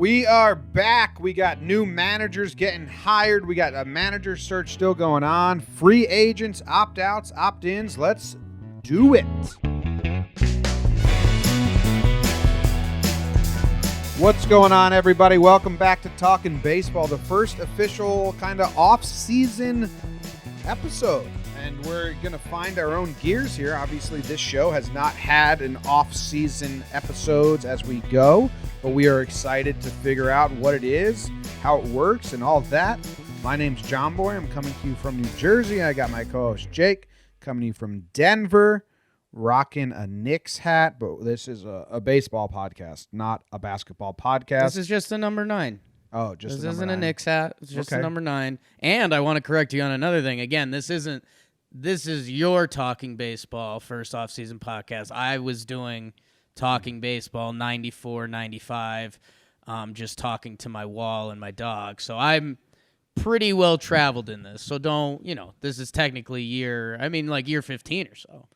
We are back. We got new managers getting hired. We got a manager search still going on. Free agents, opt-outs, opt-ins. Let's do it. What's going on, everybody? Welcome back to Talkin Baseball, the first official kind of off-season episode. And we're going to find our own gears here. Obviously, this show has not had an off-season episodes as we go, but we are excited to figure out what it is, how it works, and all that. My name's Jomboy. I'm coming to you from New Jersey. I got my co-host Jake coming to you from Denver, rocking a Knicks hat, but this is a baseball podcast, not a basketball podcast. This is just a number 9. Oh, just this a number isn't 9. a Knicks hat. It's just Okay. a number 9. And I want to correct you on another thing. Again, this is your Talking Baseball first off-season podcast. I was doing Talking Baseball 94, 95, just talking to my wall and my dog. So I'm pretty well traveled in this. So this is technically year 15 or so.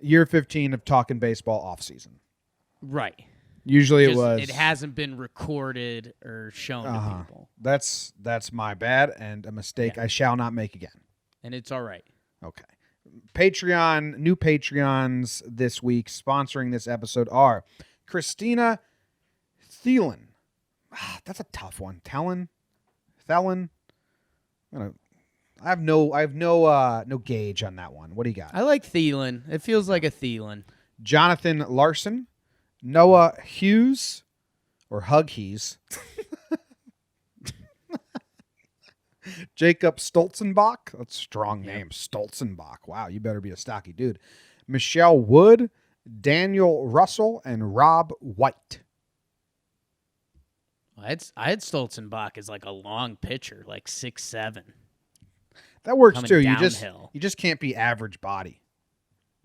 Year 15 of Talking Baseball off-season. Right. Usually it hasn't been recorded or shown to people. That's my bad and a mistake I shall not make again. And it's all right. Okay. New Patreons this week sponsoring this episode are Christina Thielen. That's a tough one. Thelen. I have no gauge on that one. What do you got? I like Thielen. It feels like a Thielen. Jonathan Larson, Noah Hughes, or Huggies. Jacob Stolzenbach. That's a strong name. Stolzenbach. Wow, you better be a stocky dude. Michelle Wood, Daniel Russell, and Rob White. I had Stolzenbach as like a long pitcher, like 6'7". That works Coming too. downhill. You just can't be average body.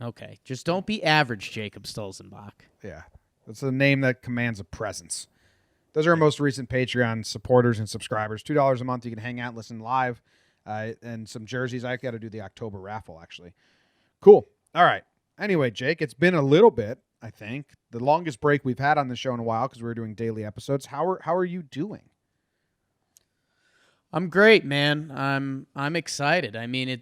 Okay, just don't be average, Jacob Stolzenbach. Yeah, that's a name that commands a presence. Those are our most recent Patreon supporters and subscribers. $2 a month. You can hang out, listen live, and some jerseys. I got to do the October raffle, actually. Cool. All right. Anyway, Jake, it's been a little bit, I think. The longest break we've had on the show in a while because we were doing daily episodes. How are you doing? I'm great, man. I'm excited. I mean,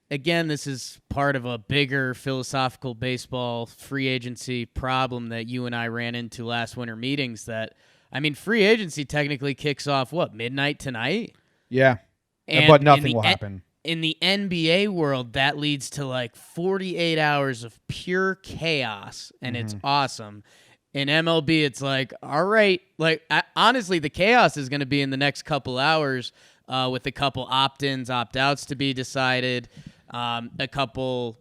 again, this is part of a bigger philosophical baseball free agency problem that you and I ran into last winter meetings that, I mean, free agency technically kicks off, midnight tonight? Yeah, and but nothing will happen. In the NBA world, that leads to like 48 hours of pure chaos, and it's awesome. In MLB, it's like, all right, honestly, the chaos is going to be in the next couple hours with a couple opt-ins, opt-outs to be decided. A couple,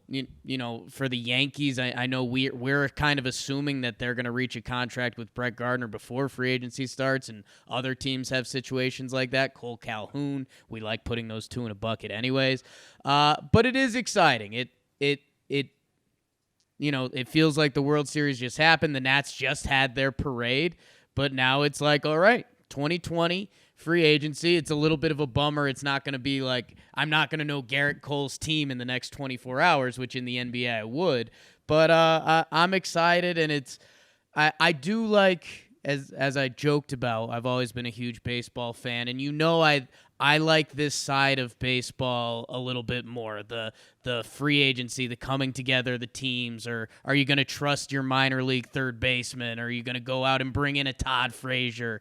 for the Yankees, I know we're kind of assuming that they're going to reach a contract with Brett Gardner before free agency starts, and other teams have situations like that. Cole Calhoun, we like putting those two in a bucket anyways. But it is exciting. It feels like the World Series just happened. The Nats just had their parade, but now it's like, all right, 2020. Free agency. It's a little bit of a bummer. It's not going to be like, I'm not going to know Garrett Cole's team in the next 24 hours, which in the NBA I would. But I'm excited, and I do like, as I joked about, I've always been a huge baseball fan, and I like this side of baseball a little bit more. The free agency, the coming together, the teams, or are you going to trust your minor league third baseman? Or are you going to go out and bring in a Todd Frazier?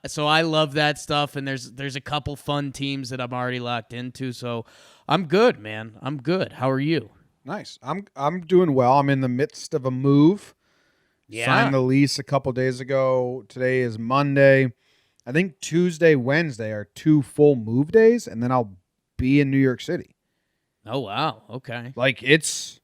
So I love that stuff, and there's a couple fun teams that I'm already locked into. So I'm good, man. I'm good. How are you? Nice. I'm doing well. I'm in the midst of a move. Yeah. Signed the lease a couple days ago. Today is Monday. I think Tuesday, Wednesday are 2 full move days, and then I'll be in New York City. Oh, wow. Okay. Like, it's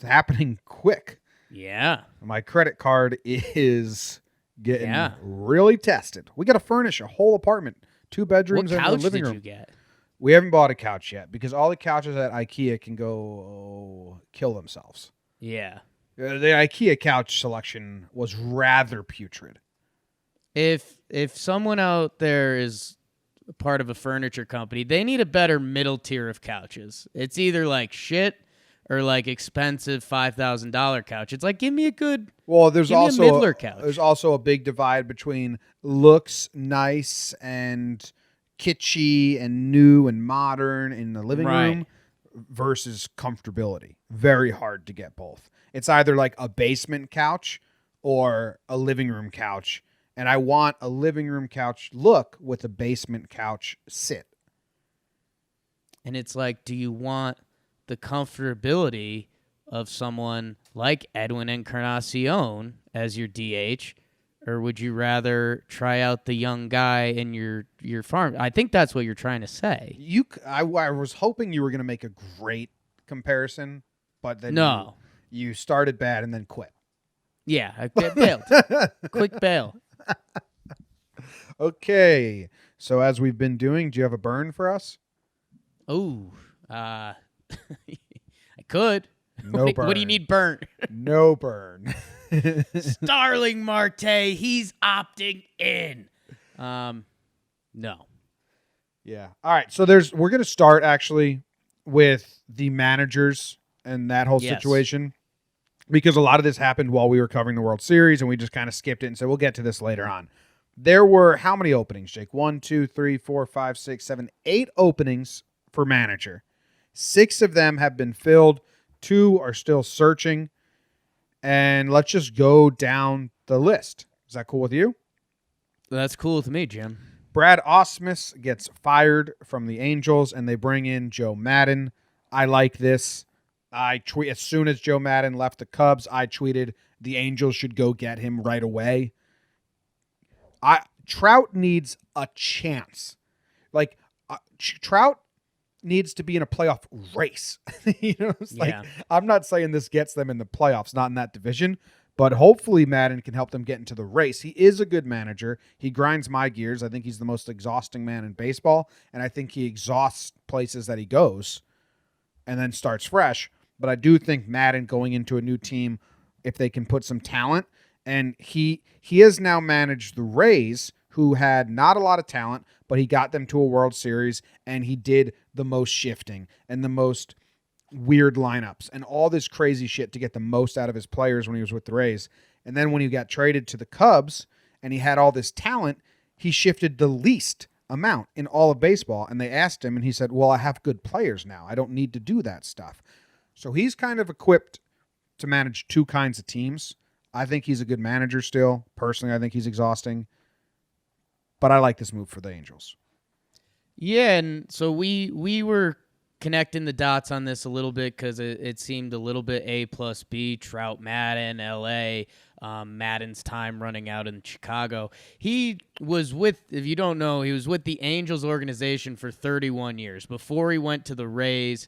happening quick. Yeah. My credit card is getting really tested. We got to furnish a whole apartment, 2 bedrooms and a living room. What couch did you get? We haven't bought a couch yet because all the couches at IKEA can go kill themselves. Yeah. The IKEA couch selection was rather putrid. If someone out there is part of a furniture company, they need a better middle tier of couches. It's either like shit or like expensive $5,000 couch. It's like, give me a good, Well, give me a Midler couch. There's also a big divide between looks nice and kitschy and new and modern in the living room versus comfortability. Very hard to get both. It's either like a basement couch or a living room couch, and I want a living room couch look with a basement couch sit. And it's like, do you want the comfortability of someone like Edwin Encarnacion as your DH, or would you rather try out the young guy in your farm? I think that's what you're trying to say. I was hoping you were going to make a great comparison, but then no, you started bad and then quit. Yeah, I bailed. Quick bail. Okay, so as we've been doing, do you have a burn for us? Oh, I could. No burn. What do you need burnt? No burn. Starling Marte, he's opting in. No. Yeah. All right. So we're going to start actually with the managers and that whole situation, because a lot of this happened while we were covering the World Series, and we just kind of skipped it and said we'll get to this later on. There were how many openings, Jake? 1, 2, 3, 4, 5, 6, 7, 8 openings for manager. 6 of them have been filled. 2 are still searching. And let's just go down the list. Is that cool with you? That's cool with me, Jim. Brad Ausmus gets fired from the Angels, and they bring in Joe Maddon. I like this. As soon as Joe Maddon left the Cubs, I tweeted the Angels should go get him right away. Trout needs a chance. Like Trout needs to be in a playoff race. I'm not saying this gets them in the playoffs, not in that division, but hopefully Maddon can help them get into the race. He is a good manager. He grinds my gears. I think he's the most exhausting man in baseball, and I think he exhausts places that he goes and then starts fresh. But I do think Maddon going into a new team, if they can put some talent, and he has now managed the Rays, who had not a lot of talent, but he got them to a World Series, and he did the most shifting and the most weird lineups and all this crazy shit to get the most out of his players when he was with the Rays. And then when he got traded to the Cubs and he had all this talent, he shifted the least amount in all of baseball. And they asked him, and he said, well, I have good players now. I don't need to do that stuff. So he's kind of equipped to manage 2 kinds of teams. I think he's a good manager still. Personally, I think he's exhausting. But I like this move for the Angels. Yeah, and so we were connecting the dots on this a little bit because it seemed a little bit A plus B. Trout, Maddon, L.A., Maddon's time running out in Chicago. He was with, if you don't know, he was with the Angels organization for 31 years. Before he went to the Rays,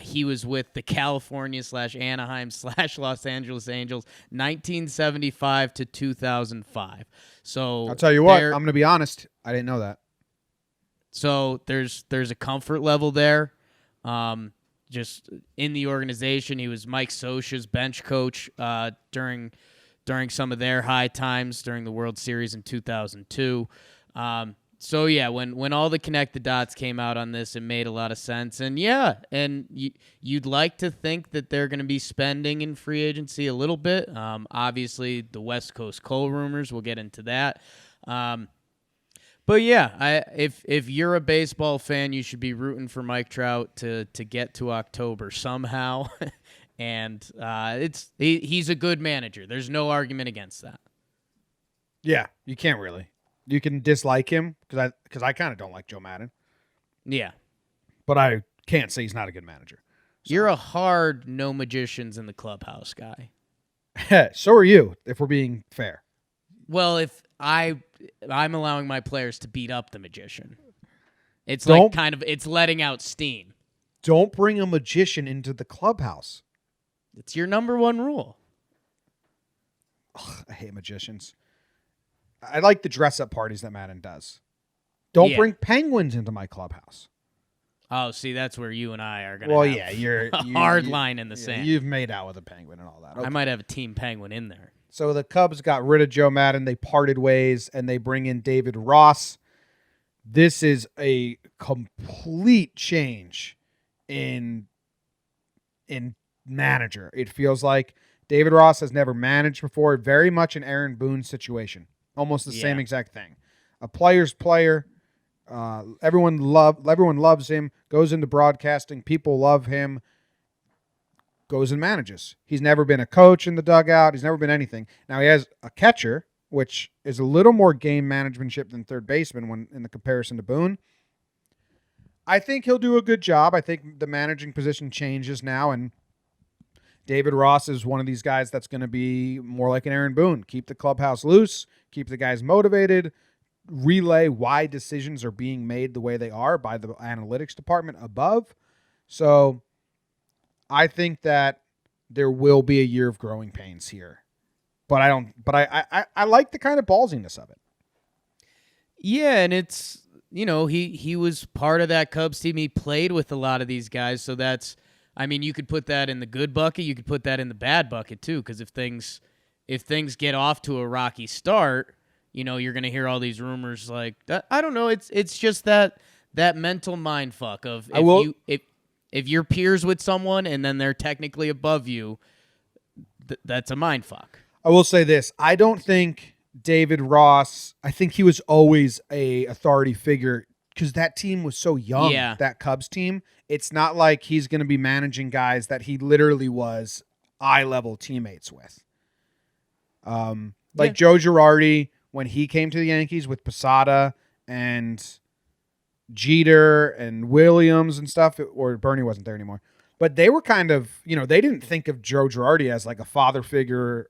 he was with the California/Anaheim/Los Angeles Angels, 1975 to 2005. So I'll tell you what, I'm going to be honest. I didn't know that. So there's a comfort level there. Just in the organization, he was Mike Scioscia's bench coach during some of their high times during the World Series in 2002. So yeah, when all the connect the dots came out on this, it made a lot of sense. And yeah, and you'd like to think that they're going to be spending in free agency a little bit. Obviously, the West Coast Cole rumors, we'll get into that. But yeah, if you're a baseball fan, you should be rooting for Mike Trout to get to October somehow. And he's a good manager. There's no argument against that. Yeah, you can't really. You can dislike him because I kind of don't like Joe Maddon. Yeah. But I can't say he's not a good manager. So. You're a hard no magicians in the clubhouse guy. So are you, if we're being fair. Well, if I'm allowing my players to beat up the magician. It's it's letting out steam. Don't bring a magician into the clubhouse. It's your number one rule. Ugh, I hate magicians. I like the dress-up parties that Maddon does. Don't bring penguins into my clubhouse. Oh, see, that's where you and I are going to you're a hard line in the sand. You've made out with a penguin and all that. Okay. I might have a team penguin in there. So the Cubs got rid of Joe Maddon. They parted ways, and they bring in David Ross. This is a complete change in in manager. It feels like David Ross has never managed before. Very much an Aaron Boone situation. Almost the same exact thing. A player's player. Everyone loves him. Goes into broadcasting. People love him. Goes and manages. He's never been a coach in the dugout. He's never been anything. Now he has a catcher, which is a little more game managementship than third baseman when in the comparison to Boone. I think he'll do a good job. I think the managing position changes now, and David Ross is one of these guys that's going to be more like an Aaron Boone. Keep the clubhouse loose, keep the guys motivated, relay why decisions are being made the way they are by the analytics department above. So I think that there will be a year of growing pains here. But I like the kind of ballsiness of it. Yeah, and it's, he was part of that Cubs team. He played with a lot of these guys, so that's, you could put that in the good bucket. You could put that in the bad bucket too, because if things get off to a rocky start, you're going to hear all these rumors like that. I don't know. It's just that mental mind fuck of if you're peers with someone and then they're technically above you, that's a mind fuck. I will say this. I don't think David Ross, I think he was always a authority figure because that team was so young, that Cubs team. It's not like he's going to be managing guys that he literally was eye-level teammates with. Joe Girardi, when he came to the Yankees with Posada and Jeter and Williams and stuff, or Bernie wasn't there anymore. But they were kind of, they didn't think of Joe Girardi as like a father figure,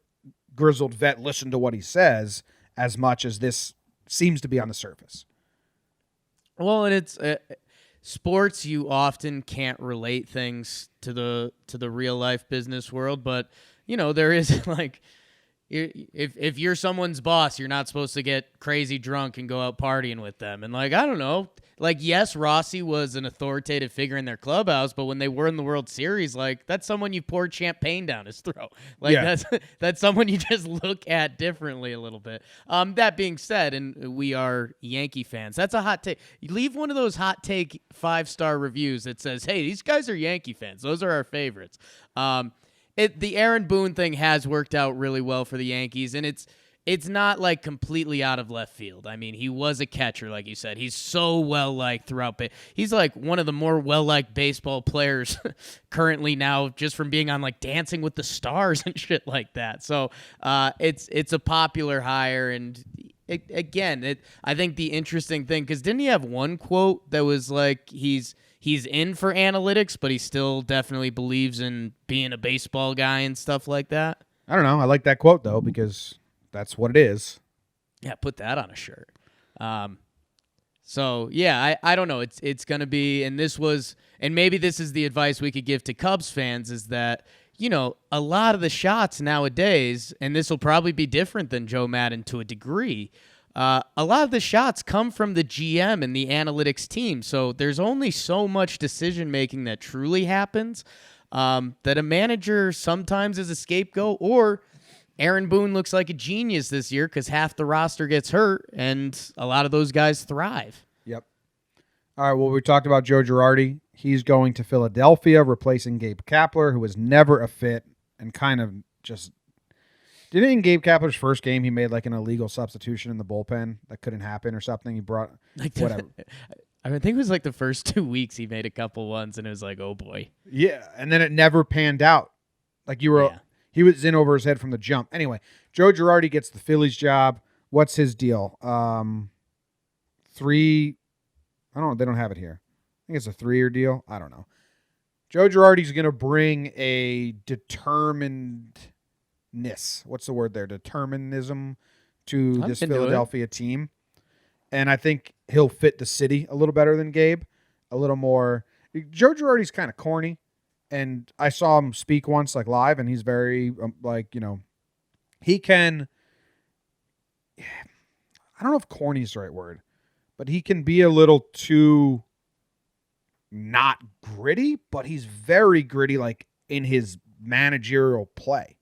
grizzled vet, listen to what he says, as much as this seems to be on the surface. Well, and it's sports. You often can't relate things to the real life business world, but there is like, if you're someone's boss, you're not supposed to get crazy drunk and go out partying with them. And I don't know. Yes, Rossi was an authoritative figure in their clubhouse, but when they were in the World Series, that's someone you poured champagne down his throat. That's someone you just look at differently a little bit. That being said, and we are Yankee fans, that's a hot take. You leave one of those hot take 5-star reviews that says, hey, these guys are Yankee fans. Those are our favorites. The Aaron Boone thing has worked out really well for the Yankees, and it's not completely out of left field. He was a catcher, like you said. He's so well-liked throughout. He's one of the more well-liked baseball players currently now, just from being on Dancing with the Stars and shit like that. So it's a popular hire, and I think the interesting thing, because didn't he have one quote that was he's in for analytics, but he still definitely believes in being a baseball guy and stuff like that? I don't know. I like that quote, though, because that's what it is. Yeah, put that on a shirt. So, yeah, I don't know. It's going to be, and maybe this is the advice we could give to Cubs fans, is that, a lot of the shots nowadays, and this will probably be different than Joe Maddon to a degree, a lot of the shots come from the GM and the analytics team. So there's only so much decision-making that truly happens, that a manager sometimes is a scapegoat, or Aaron Boone looks like a genius this year because half the roster gets hurt and a lot of those guys thrive. Yep. All right, well, we talked about Joe Girardi. He's going to Philadelphia, replacing Gabe Kapler, who was never a fit and kind of just... Didn't in Gabe Kapler's first game, he made an illegal substitution in the bullpen that couldn't happen or something? He brought... whatever. I think it was the first 2 weeks he made a couple ones, and it was oh boy. Yeah, and then it never panned out. He was in over his head from the jump. Anyway, Joe Girardi gets the Phillies job. What's his deal? 3... I don't know. They don't have it here. I think it's a 3-year deal. I don't know. Joe Girardi's going to bring a determinedness. What's the word there? Determinism to this Philadelphia team. And I think he'll fit the city a little better than Gabe. A little more. Joe Girardi's kind of corny. And I saw him speak once live, and he's very he can, I don't know if corny is the right word, but he can be a little too not gritty, but he's very gritty in his managerial play.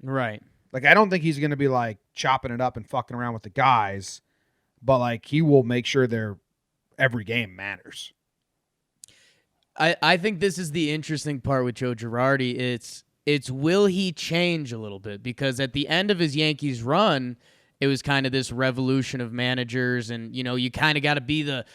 Right. I don't think he's going to be chopping it up and fucking around with the guys, but he will make sure every game matters. I think this is the interesting part with Joe Girardi. It's will he change a little bit? Because at the end of his Yankees run, it was kind of this revolution of managers, and you kind of got to be the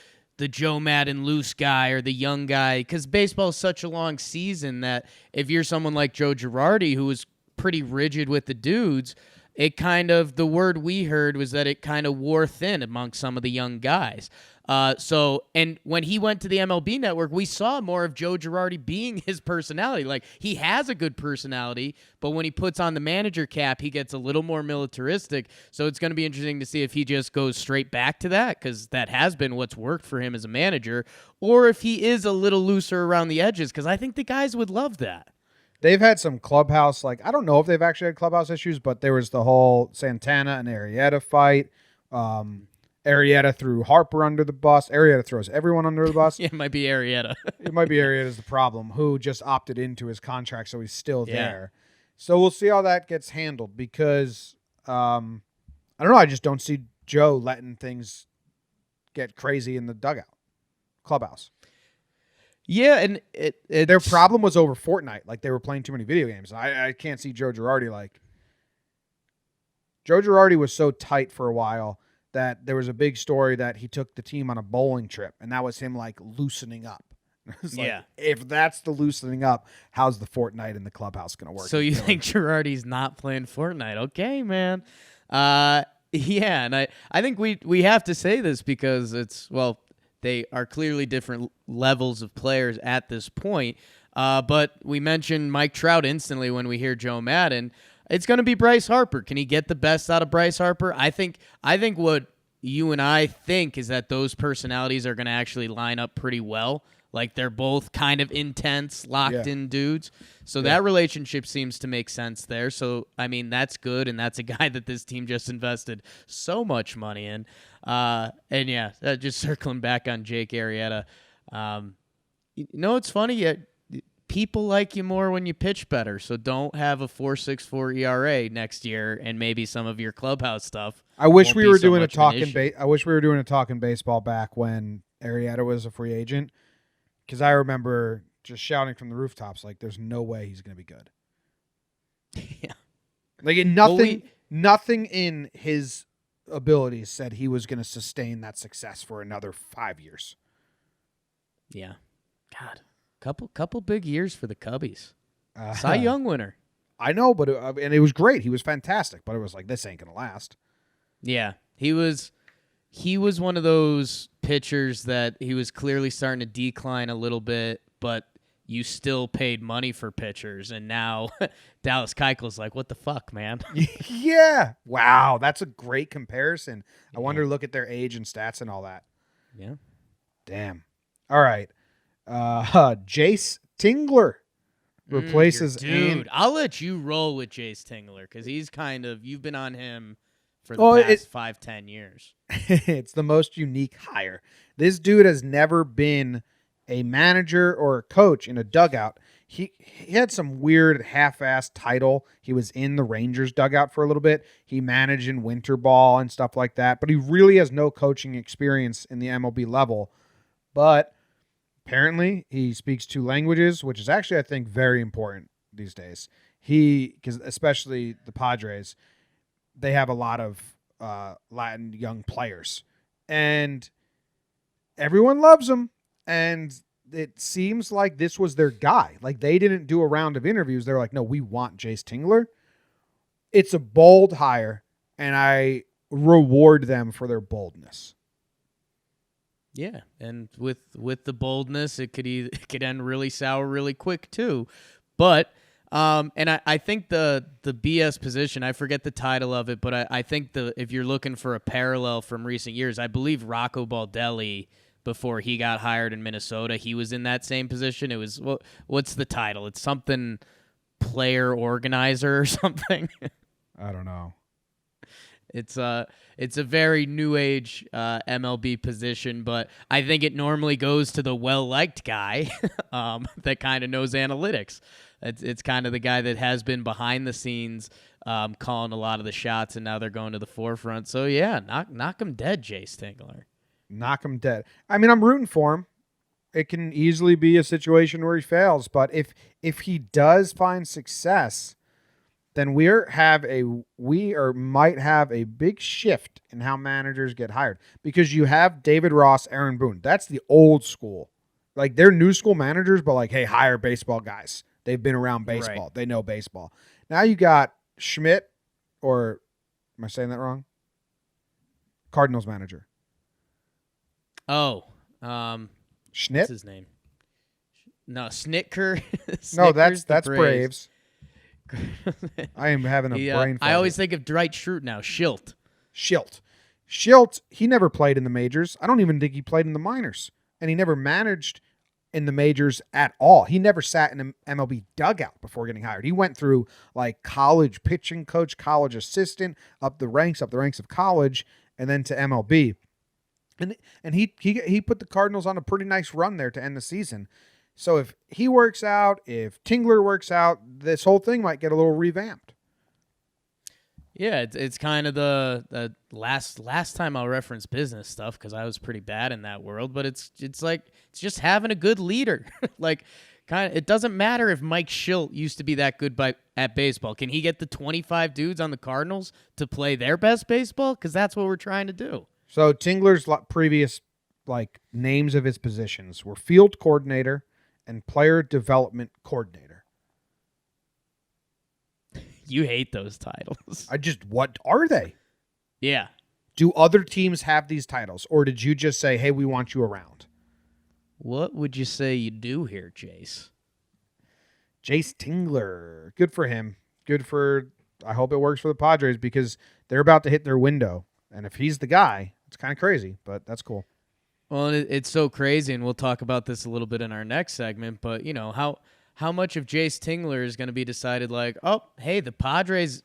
Joe Maddon loose guy or the young guy, because baseball is such a long season that if you're someone like Joe Girardi, who was pretty rigid with the dudes, the word we heard was that it kind of wore thin among some of the young guys. And when he went to the MLB Network, we saw more of Joe Girardi being his personality. Like, he has a good personality, but when he puts on the manager cap, he gets a little more militaristic. So it's going to be interesting to see if he just goes straight back to that, because that has been what's worked for him as a manager, or if he is a little looser around the edges, because I think the guys would love that. They've had some clubhouse, I don't know if they've actually had clubhouse issues, but there was the whole Santana and Arrieta fight. Arrieta threw Harper under the bus. Arrieta throws everyone under the bus. Yeah, it might be Arrieta. It might be Arrieta's the problem, who just opted into his contract, so he's still there. So we'll see how that gets handled, because I don't know. I just don't see Joe letting things get crazy in the clubhouse. Yeah, and their problem was over Fortnite. They were playing too many video games. I can't see Joe Girardi Joe Girardi was so tight for a while that there was a big story that he took the team on a bowling trip, and that was him loosening up. It's if that's the loosening up, how's the Fortnite in the clubhouse going to work? So you think Girardi's not playing Fortnite? Okay, man. Yeah, and I think we have to say this because they are clearly different levels of players at this point. But we mentioned Mike Trout instantly when we hear Joe Maddon. It's going to be Bryce Harper. Can he get the best out of Bryce Harper? I think what you and I think is that those personalities are going to actually line up pretty well. They're both kind of intense, locked-in dudes. So that relationship seems to make sense there. So, that's good, and that's a guy that this team just invested so much money in. Just circling back on Jake Arrieta. It's funny. People like you more when you pitch better, so don't have a 4.64 ERA next year, and maybe some of your clubhouse stuff. I wish we were doing a talking baseball back when Arrieta was a free agent, because I remember just shouting from the rooftops, there's no way he's going to be good. Yeah. Nothing in his abilities said he was going to sustain that success for another 5 years. Yeah. God. Couple big years for the Cubbies. Cy Young winner. I know, but it was great. He was fantastic, but it was this ain't going to last. Yeah. He was one of those pitchers that he was clearly starting to decline a little bit, but you still paid money for pitchers, and now Dallas Keuchel's what the fuck, man? Yeah. Wow, that's a great comparison. I wonder, look at their age and stats and all that. Yeah. Damn. All right. Jace Tingler replaces dude. I'll let you roll with Jace Tingler, because he's you've been on him for the past 5-10 years. It's the most unique hire. This dude has never been a manager or a coach in a dugout. He had some weird half-assed title. He was in the Rangers dugout for a little bit. He managed in winter ball and stuff like that, but he really has no coaching experience in the MLB level. But apparently, he speaks 2 languages, which is actually, I think, very important these days. Because especially the Padres, they have a lot of Latin young players, and everyone loves him. And it seems like this was their guy. They didn't do a round of interviews. They're no, we want Jace Tingler. It's a bold hire, and I reward them for their boldness. Yeah, and with the boldness, it could end really sour really quick too. But and I think the BS position, I forget the title of it, but I think if you're looking for a parallel from recent years, I believe Rocco Baldelli, before he got hired in Minnesota, he was in that same position. It was what's the title? It's something player organizer or something. I don't know. It's a very new age MLB position, but I think it normally goes to the well-liked guy that kind of knows analytics. It's kind of the guy that has been behind the scenes calling a lot of the shots, and now they're going to the forefront. So, yeah, knock him dead, Jace Tingler. Knock him dead. I'm rooting for him. it can easily be a situation where he fails. But if he does find success, then we might have a big shift in how managers get hired, because you have David Ross, Aaron Boone. That's the old school. Like, they're new school managers, but like, hey, hire baseball guys. They've been around baseball. Right. They know baseball. Now you got Schmidt, or am I saying that wrong? Cardinals manager. Oh, Schmidt? What's his name? No, Snitker. No, that's Braves. I am having a brain fart. I always think of Dwight Schrute now. Schilt, he never played in the majors. I don't even think he played in the minors. And he never managed in the majors at all. He never sat in an MLB dugout before getting hired. He went through like college pitching coach, college assistant, up the ranks of college, and then to MLB. And he put the Cardinals on a pretty nice run there to end the season. So if he works out, if Tingler works out, this whole thing might get a little revamped. Yeah, it's kind of the last time I'll reference business stuff, because I was pretty bad in that world. But it's just having a good leader. Like, it doesn't matter if Mike Schilt used to be that good at baseball. Can he get the 25 dudes on the Cardinals to play their best baseball? Because that's what we're trying to do. So Tingler's previous names of his positions were field coordinator and player development coordinator. You hate those titles. What are they? Yeah. Do other teams have these titles, or did you just say, hey, we want you around? What would you say you do here, Jace? Jace Tingler. Good for him. I hope it works for the Padres, because they're about to hit their window. And if he's the guy, it's kind of crazy, but that's cool. Well, it's so crazy, and we'll talk about this a little bit in our next segment, but, how much of Jace Tingler is going to be decided like, oh, hey, the Padres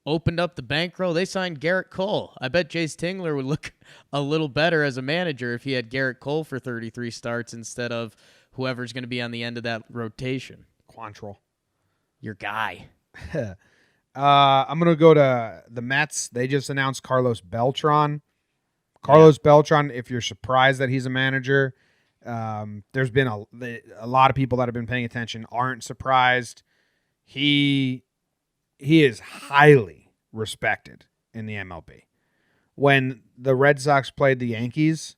opened up the bankroll. They signed Garrett Cole. I bet Jace Tingler would look a little better as a manager if he had Garrett Cole for 33 starts instead of whoever's going to be on the end of that rotation. Quantrill. Your guy. I'm going to go to the Mets. They just announced Carlos Beltran. Beltran, if you're surprised that he's a manager, there's been a lot of people that have been paying attention aren't surprised. He is highly respected in the MLB. When the Red Sox played the Yankees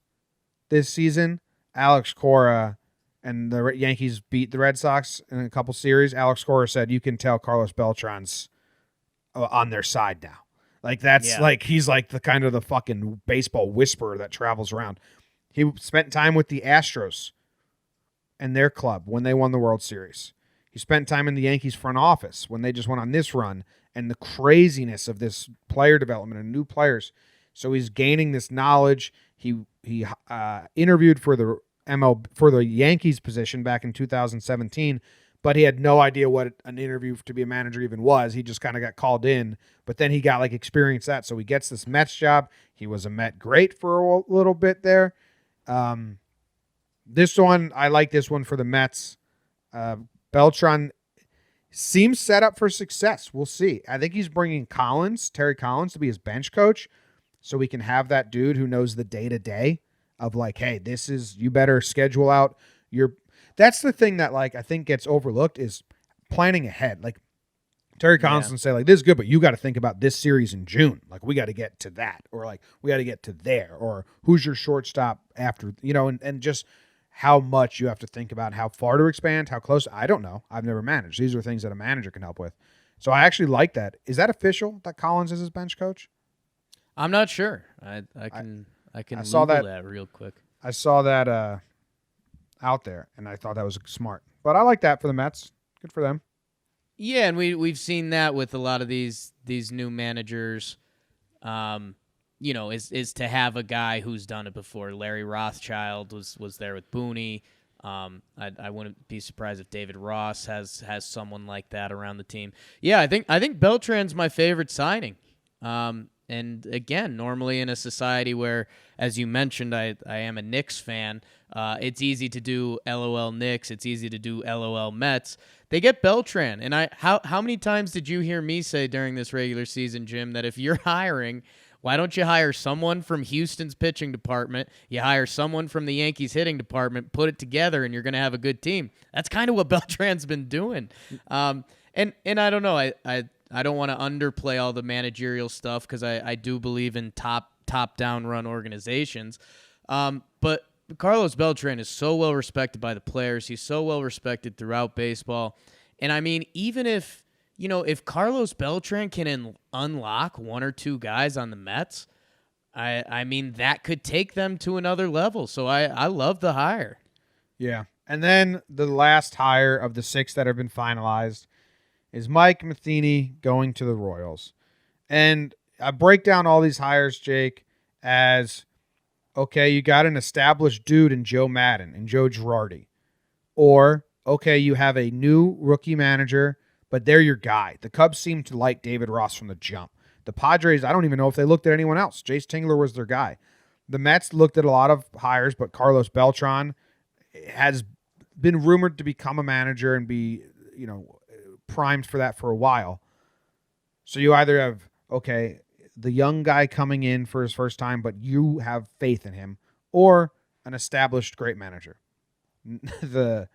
this season, Alex Cora and the Yankees beat the Red Sox in a couple series. Alex Cora said, you can tell Carlos Beltran's on their side now. Like, that's like, he's like the kind of the fucking baseball whisperer that travels around. He spent time with the Astros and their club when they won the World Series. He spent time in the Yankees front office when they just went on this run, and the craziness of this player development and new players. So he's gaining this knowledge. He interviewed for the Yankees position back in 2017, but he had no idea what an interview to be a manager even was. He just kind of got called in, but then he got experience that. So he gets this Mets job. He was a Met great for a little bit there. This one, I like this one for the Mets. Beltran seems set up for success. We'll see. I think he's bringing Terry Collins, to be his bench coach, so we can have that dude who knows the day-to-day of hey, you better schedule out your. That's the thing that I think gets overlooked is planning ahead. Terry Collins can say this is good, but you got to think about this series in June. We got to get to that, or we got to get to there, or who's your shortstop after, and just how much you have to think about how far to expand, how close. I don't know. I've never managed. These are things that a manager can help with. So I actually like that. Is that official that Collins is his bench coach? I'm not sure. I can saw Google that real quick. I saw that out there, and I thought that was smart. But I like that for the Mets. Good for them. Yeah, and we've seen that with a lot of these new managers. Is to have a guy who's done it before. Larry Rothschild was there with Booney. I wouldn't be surprised if David Ross has someone like that around the team. Yeah, I think Beltran's my favorite signing. And again, normally in a society where, as you mentioned, I am a Knicks fan, it's easy to do LOL Knicks, it's easy to do LOL Mets. They get Beltran, and how many times did you hear me say during this regular season, Jim, that if you're hiring Why don't you hire someone from Houston's pitching department? You hire someone from the Yankees hitting department, put it together, and you're going to have a good team. That's kind of what Beltran's been doing. And I don't know. I don't want to underplay all the managerial stuff because I do believe in top-down run organizations. But Carlos Beltran is so well respected by the players. He's so well respected throughout baseball. And I mean, even if Carlos Beltran can unlock one or two guys on the Mets, I mean, that could take them to another level. So I love the hire. Yeah. And then the last hire of the 6 that have been finalized is Mike Matheny going to the Royals. And I break down all these hires, Jake, as, okay, you got an established dude in Joe Maddon and Joe Girardi. Or, okay, you have a new rookie manager, but they're your guy. The Cubs seem to like David Ross from the jump. The Padres, I don't even know if they looked at anyone else. Jace Tingler was their guy. The Mets looked at a lot of hires, but Carlos Beltran has been rumored to become a manager and be, primed for that for a while. So you either have, okay, the young guy coming in for his first time, but you have faith in him, or an established great manager. The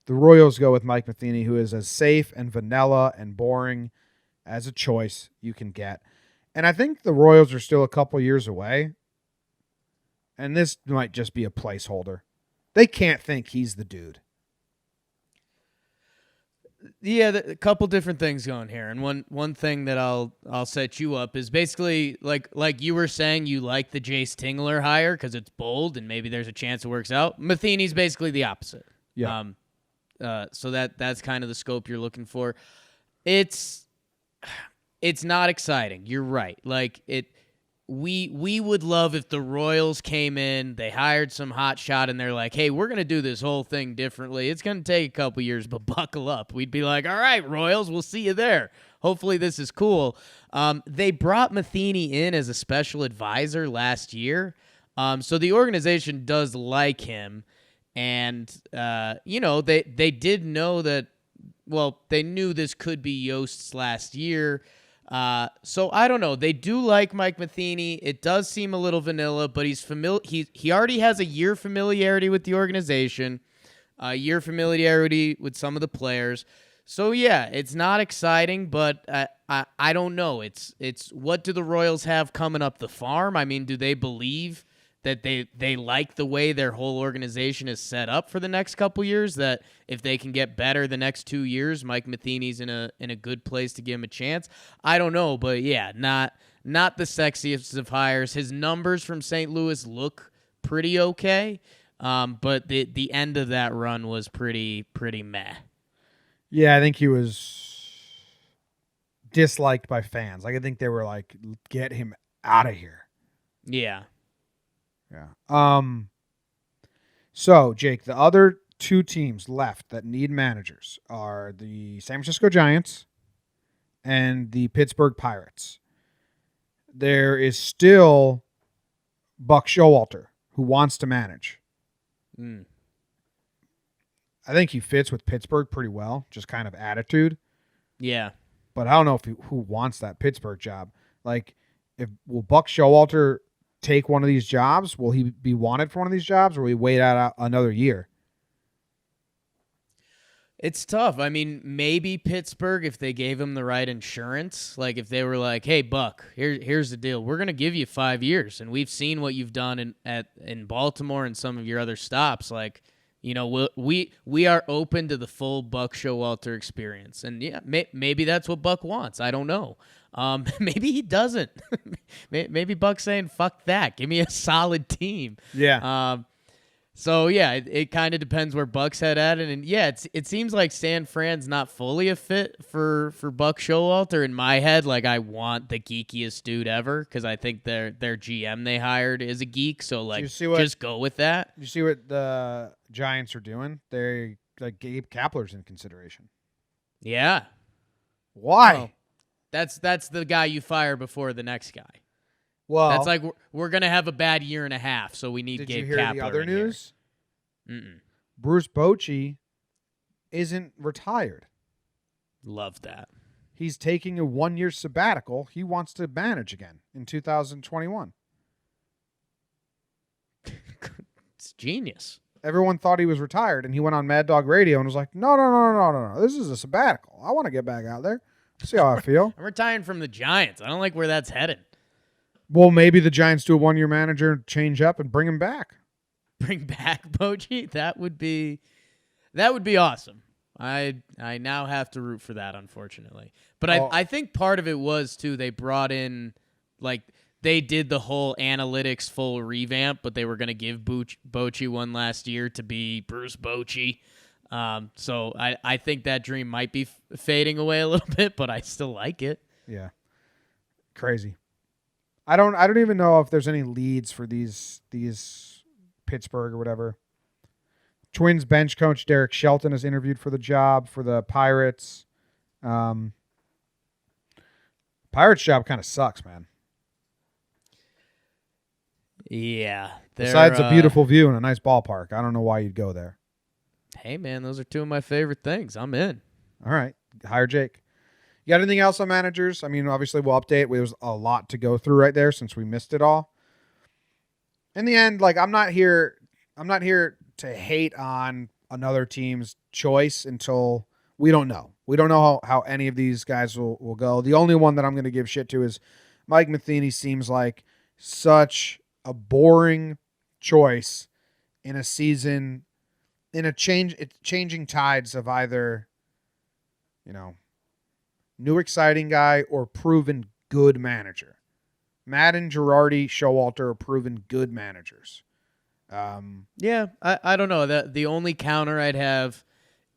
Royals go with Mike Matheny, who is as safe and vanilla and boring as a choice you can get. And I think the Royals are still a couple years away, and this might just be a placeholder. They can't think he's the dude. Yeah, a couple different things going here, and one thing that I'll set you up is basically like you were saying, you like the Jace Tingler hire because it's bold and maybe there's a chance it works out. Matheny's basically the opposite. Yeah. So that's kind of the scope you're looking for. It's not exciting. You're right. Like we would love if the Royals came in, they hired some hot shot, and they're like, hey, we're going to do this whole thing differently. It's going to take a couple years, but buckle up. We'd be like, all right, Royals, we'll see you there. Hopefully this is cool. They brought Matheny in as a special advisor last year. So the organization does like him. And, they did know that, they knew this could be Yost's last year. So I don't know. They do like Mike Matheny. It does seem a little vanilla, but he's he already has a year familiarity with the organization, a year familiarity with some of the players. So yeah, it's not exciting, but I don't know. It's what do the Royals have coming up the farm? I mean, do they believe that they like the way their whole organization is set up for the next couple years, that if they can get better the next 2 years, Mike Matheny's in a good place to give him a chance? I don't know, but yeah, not the sexiest of hires. His numbers from St. Louis look pretty okay, but the end of that run was pretty meh. Yeah, I think he was disliked by fans. Like, I think they were like, get him out of here. Yeah. Yeah. So, Jake, the other 2 teams left that need managers are the San Francisco Giants and the Pittsburgh Pirates. There is still Buck Showalter, who wants to manage. I think he fits with Pittsburgh pretty well, just kind of attitude. Yeah. But I don't know who wants that Pittsburgh job. Like, will Buck Showalter take one of these jobs? Will he be wanted for one of these jobs, or will he wait out another year? It's tough. I mean, maybe Pittsburgh, if they gave him the right insurance, like if they were like, hey, Buck, here's the deal. We're going to give you 5 years, and we've seen what you've done in Baltimore and some of your other stops. Like, we are open to the full Buck Showalter experience. And yeah, maybe that's what Buck wants. I don't know. Maybe he doesn't. Maybe Buck's saying, fuck that. Give me a solid team. Yeah. So, yeah, it kind of depends where Buck's head at. And yeah, it seems like San Fran's not fully a fit for Buck Showalter. In my head, like, I want the geekiest dude ever because I think their GM they hired is a geek. So, like, just go with that. You see what the Giants are doing? They Gabe Kapler's in consideration. Yeah. Why? Oh. That's the guy you fire before the next guy. Well, that's like we're gonna have a bad year and a half, so we need Gabe Kapler. Did you hear the other news? Mm-mm. Bruce Bochy isn't retired. Love that. he's taking a 1-year sabbatical. He wants to manage again in 2021. It's genius. Everyone thought he was retired, and he went on Mad Dog Radio and was like, no. This is a sabbatical. I want to get back out there. See how I feel. I'm retiring from the Giants. I don't like where that's headed. Well, maybe the Giants do a 1-year manager change up and bring him back. Bring back Bochy? That would be awesome. I now have to root for that, unfortunately. But I think part of it was, too, they brought in, like, they did the whole analytics full revamp, but they were going to give Bochy one last year to be Bruce Bochy. So I think that dream might be fading away a little bit, but I still like it. Yeah. Crazy. I don't even know if there's any leads for these Pittsburgh or whatever. Twins bench coach Derek Shelton is interviewed for the job for the Pirates. Pirates job kind of sucks, man. Yeah. Besides a beautiful view and a nice ballpark, I don't know why you'd go there. Hey, man, those are two of my favorite things. I'm in. All right. Hire Jake. You got anything else on managers? I mean, obviously we'll update. There's a lot to go through right there since we missed it all. In the end, like I'm not here to hate on another team's choice until we don't know. We don't know how any of these guys will go. The only one that I'm going to give shit to is Mike Matheny. Seems like such a boring choice in a season, in a changing tides of either, new exciting guy or proven good manager. Maddon, Girardi, Showalter are proven good managers. Yeah, I don't know. The only counter I'd have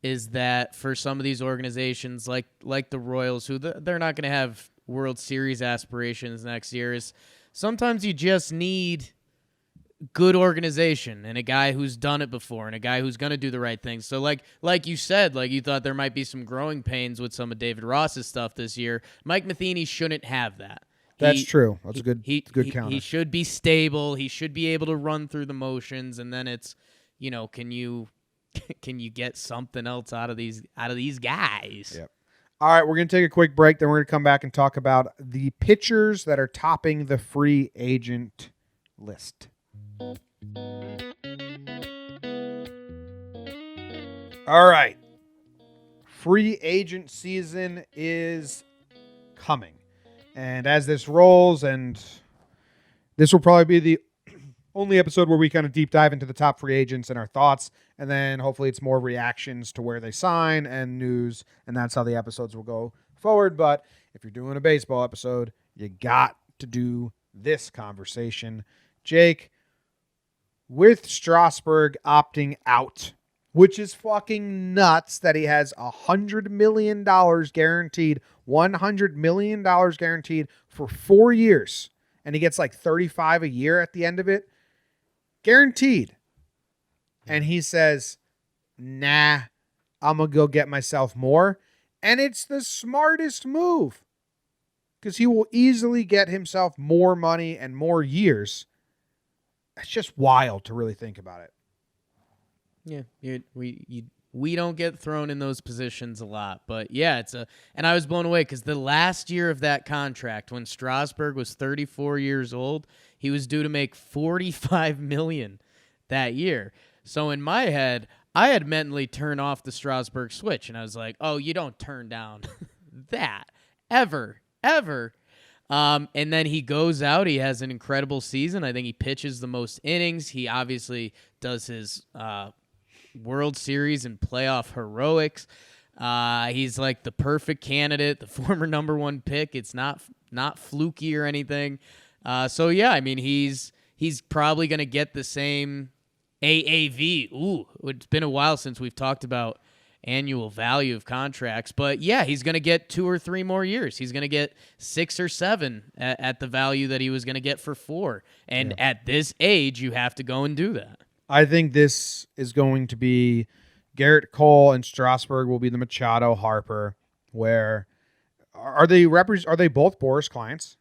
is that for some of these organizations like the Royals, who they're not going to have World Series aspirations next year, is sometimes you just need good organization and a guy who's done it before and a guy who's going to do the right thing. So like you said, like you thought there might be some growing pains with some of David Ross's stuff this year. Mike Matheny shouldn't have that. That's true. That's a good counter. He should be stable. He should be able to run through the motions, and then it's, can you get something else out of these guys? Yep. All right, we're going to take a quick break. Then we're going to come back and talk about the pitchers that are topping the free agent list. All right. Free agent season is coming. And as this rolls, and this will probably be the only episode where we kind of deep dive into the top free agents and our thoughts, and then hopefully it's more reactions to where they sign and news, and that's how the episodes will go forward. But if you're doing a baseball episode, you got to do this conversation. Jake, with Strasburg opting out, which is fucking nuts that he has $100 million guaranteed, $100 million guaranteed for 4 years, and he gets like 35 a year at the end of it. Guaranteed. And he says, nah, I'm going to go get myself more. And it's the smartest move because he will easily get himself more money and more years. It's just wild to really think about it. Yeah, we don't get thrown in those positions a lot, but yeah, and I was blown away because the last year of that contract, when Strasburg was 34 years old, he was due to make $45 million that year. So in my head, I had mentally turned off the Strasburg switch, and I was like, "Oh, you don't turn down that ever." And then he goes out. He has an incredible season. I think he pitches the most innings. He obviously does his World Series and playoff heroics. He's like the perfect candidate, the former number one pick. It's not fluky or anything. So yeah, I mean he's probably going to get the same AAV. Ooh, it's been a while since we've talked about annual value of contracts, but yeah, he's going to get 2 or 3 more years. He's going to get 6 or 7 at the value that he was going to get for 4. And at this age, you have to go and do that. I think this is going to be Garrett Cole and Strasburg will be the Machado Harper. Where are they both Boris clients?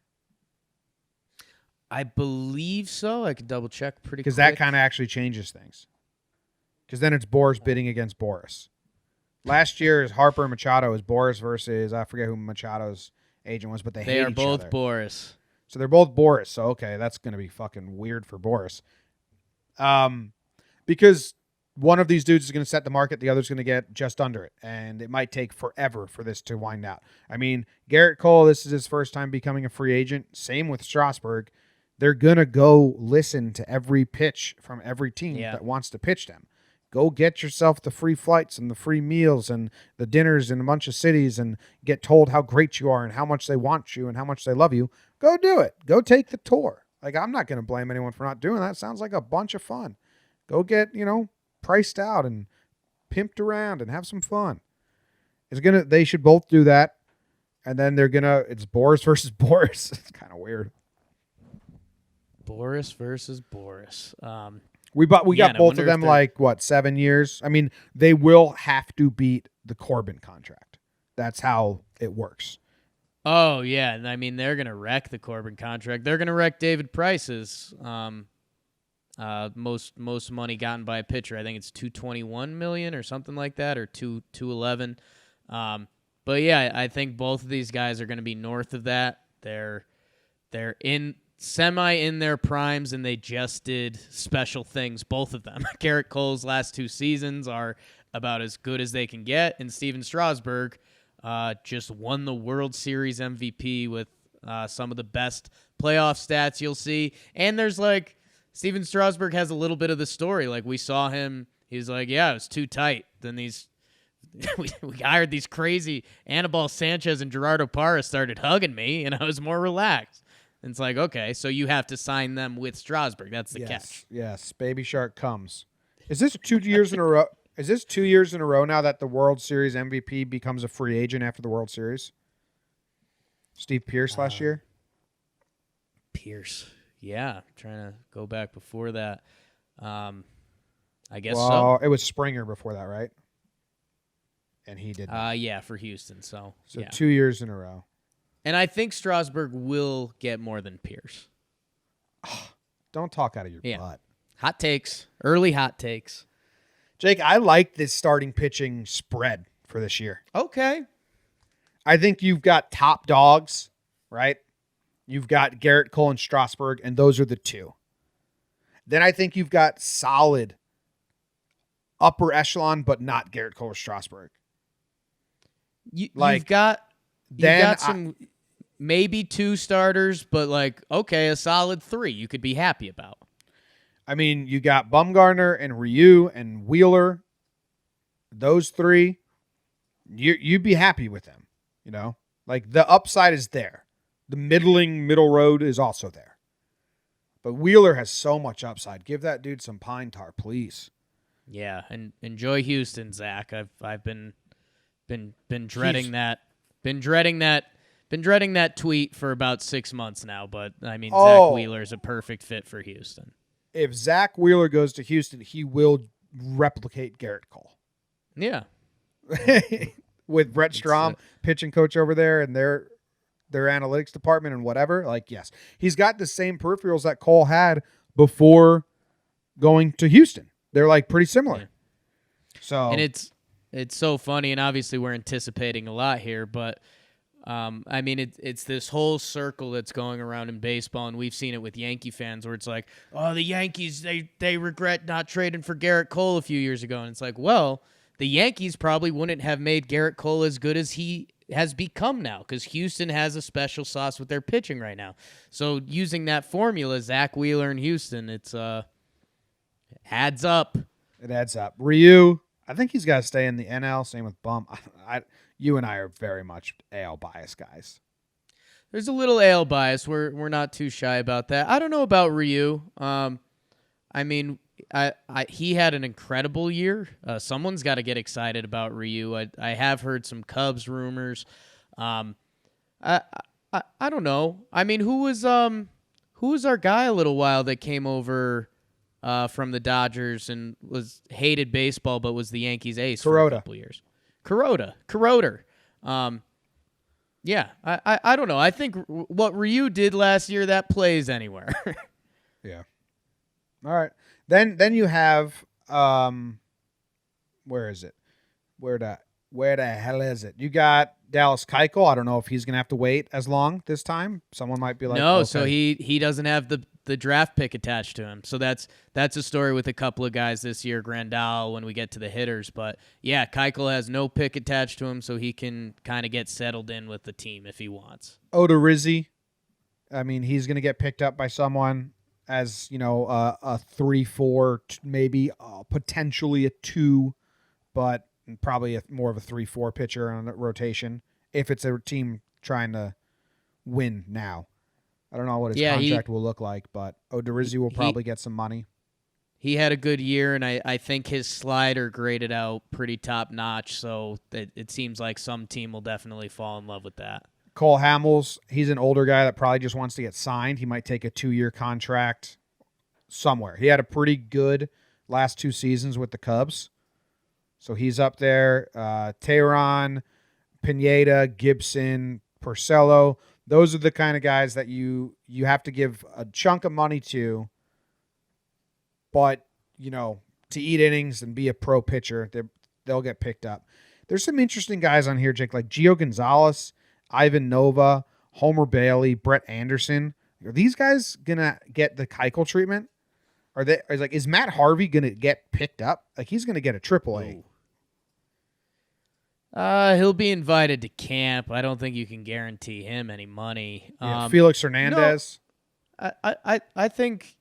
I believe so. I could double check because that kind of actually changes things. Because then it's Boris bidding against Boris. Last year's Harper and Machado is Boris versus, I forget who Machado's agent was, but they hate each other. They are both Boris. So they're both Boris. So, okay, that's going to be fucking weird for Boris. Because one of these dudes is going to set the market, the other's going to get just under it. And it might take forever for this to wind out. I mean, Garrett Cole, this is his first time becoming a free agent. Same with Strasburg. They're going to go listen to every pitch from every team that wants to pitch them. Go get yourself the free flights and the free meals and the dinners in a bunch of cities and get told how great you are and how much they want you and how much they love you. Go do it. Go take the tour. Like, I'm not going to blame anyone for not doing that. Sounds like a bunch of fun. Go get, priced out and pimped around and have some fun. They should both do that. And then it's Boris versus Boris. It's kind of weird. Boris versus Boris. We got both of them 7 years. I mean, they will have to beat the Corbin contract. That's how it works. Oh yeah, and I mean they're gonna wreck the Corbin contract. They're gonna wreck David Price's most money gotten by a pitcher. I think it's $221 million or something like that, or $211. But yeah, I think both of these guys are gonna be north of that. They're in their primes, and they just did special things, both of them. Garrett Cole's last 2 seasons are about as good as they can get, and Steven Strasburg just won the World Series MVP with some of the best playoff stats you'll see. And there's Steven Strasburg has a little bit of the story. Like, we saw him, he's like, yeah, it was too tight. Then we hired these crazy Anibal Sanchez and Gerardo Parra started hugging me, and I was more relaxed. And it's like, okay, so you have to sign them with Strasburg. That's the catch. Yes, Baby Shark comes. Is this 2 years in a row? Is this 2 years in a row now that the World Series MVP becomes a free agent after the World Series? Steve Pearce last year? Pierce. Yeah, I'm trying to go back before that. I guess so. Well, it was Springer before that, right? And he did that. Yeah, for Houston. So yeah. 2 years in a row. And I think Strasburg will get more than Pierce. Don't talk out of your butt. Hot takes. Early hot takes. Jake, I like this starting pitching spread for this year. Okay. I think you've got top dogs, right? You've got Garrett Cole and Strasburg, and those are the 2. Then I think you've got solid upper echelon, but not Garrett Cole or Strasburg. You've got some maybe 2 starters, but a solid 3 you could be happy about. I mean, you got Bumgarner and Ryu and Wheeler. Those 3, you'd be happy with them. The upside is there. The middle road is also there. But Wheeler has so much upside. Give that dude some pine tar, please. Yeah, and enjoy Houston, Zach. I've been dreading that. Been dreading that tweet for about 6 months now, but I mean, Zach Wheeler is a perfect fit for Houston. If Zach Wheeler goes to Houston, he will replicate Garrett Cole. Yeah. With Brett Strom, pitching coach over there, and their analytics department and whatever. Yes. He's got the same peripherals that Cole had before going to Houston. They're pretty similar. Yeah. So, and it's so funny, and obviously we're anticipating a lot here, but I mean, it's this whole circle that's going around in baseball, and we've seen it with Yankee fans where it's like, oh, the Yankees, they regret not trading for Garrett Cole a few years ago. And it's like, well, the Yankees probably wouldn't have made Garrett Cole as good as he has become now because Houston has a special sauce with their pitching right now. So using that formula, Zach Wheeler in Houston, it adds up. It adds up. Ryu, I think he's got to stay in the NL. Same with Bum. You and I are very much AL bias guys. There's a little AL bias. We're not too shy about that. I don't know about Ryu. I mean, he had an incredible year. Someone's got to get excited about Ryu. I have heard some Cubs rumors. I don't know. I mean, who was our guy a little while that came over from the Dodgers and hated baseball but was the Yankees ace for a couple years? Kuroda. Yeah, I don't know. I think what Ryu did last year, that plays anywhere. Yeah. All right. Then you have where is it? Where the hell is it? You got Dallas Keuchel. I don't know if he's going to have to wait as long this time. Someone might be like, no, okay. so he doesn't have the draft pick attached to him. So that's a story with a couple of guys this year, Grandal, when we get to the hitters. But yeah, Keuchel has no pick attached to him, so he can kind of get settled in with the team if he wants. Odorizzi. I mean, he's going to get picked up by someone as, a 3-4, maybe potentially a 2, but probably more of a 3-4 pitcher on a rotation if it's a team trying to win now. I don't know what his contract will look like, but Odorizzi will probably get some money. He had a good year, and I think his slider graded out pretty top-notch, so it seems like some team will definitely fall in love with that. Cole Hamels, he's an older guy that probably just wants to get signed. He might take a 2-year contract somewhere. He had a pretty good last 2 seasons with the Cubs. So he's up there. Tehran, Pineda, Gibson, Porcello. Those are the kind of guys that you have to give a chunk of money to. But, to eat innings and be a pro pitcher, they'll get picked up. There's some interesting guys on here, Jake, like Gio Gonzalez, Ivan Nova, Homer Bailey, Brett Anderson. Are these guys going to get the Keuchel treatment? Is Matt Harvey going to get picked up? Like, he's going to get a AAA. He'll be invited to camp. I don't think you can guarantee him any money. Felix Hernandez. No, I think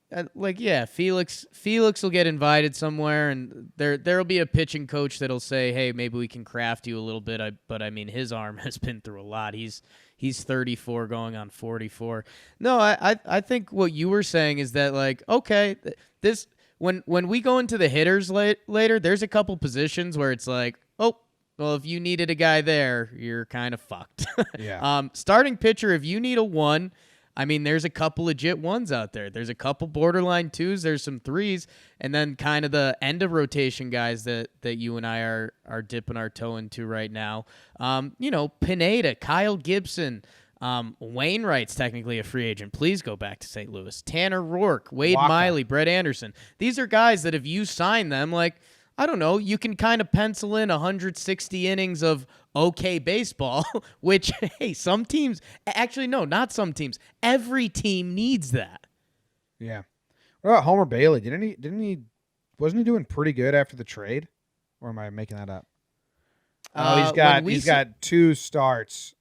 Felix will get invited somewhere, and there'll be a pitching coach that'll say, hey, maybe we can craft you a little bit. But I mean, his arm has been through a lot. He's 34 going on 44. No, I think what you were saying is that, like, okay, this when we go into the hitters later, there's a couple positions where it's like, oh, well, if you needed a guy there, you're kind of fucked. Yeah. Starting pitcher, if you need a 1, I mean, there's a couple legit 1s out there. There's a couple borderline 2s. There's some 3s. And then kind of the end of rotation guys that you and I are dipping our toe into right now. Pineda, Kyle Gibson, Wainwright's technically a free agent. Please go back to St. Louis. Tanner Rourke, Wade Miley, Brett Anderson. These are guys that if you sign them, like, I don't know, you can kind of pencil in 160 innings of okay baseball, which, hey, some teams, actually, no, not some teams. Every team needs that. Yeah. What about Homer Bailey? Wasn't he doing pretty good after the trade? Or am I making that up? He's got 2 starts.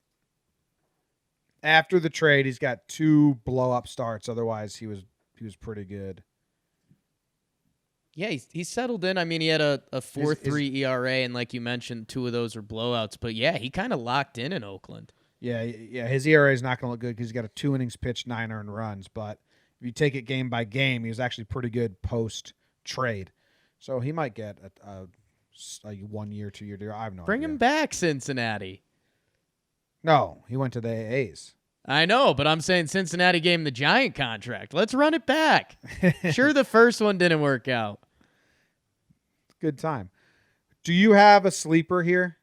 After the trade, he's got 2 blow-up starts. Otherwise, he was pretty good. Yeah, he's settled in. I mean, he had a 4.3 ERA, and like you mentioned, 2 of those are blowouts. But yeah, he kind of locked in Oakland. Yeah. His ERA is not going to look good because he's got a 2 innings pitched, 9 earned runs. But if you take it game by game, he was actually pretty good post trade. So he might get a 1 year, 2 year deal. I have no idea. Bring him back, Cincinnati. No, he went to the A's. I know, but I'm saying Cincinnati gave him the giant contract. Let's run it back. Sure, the first one didn't work out. Good time. Do you have a sleeper here?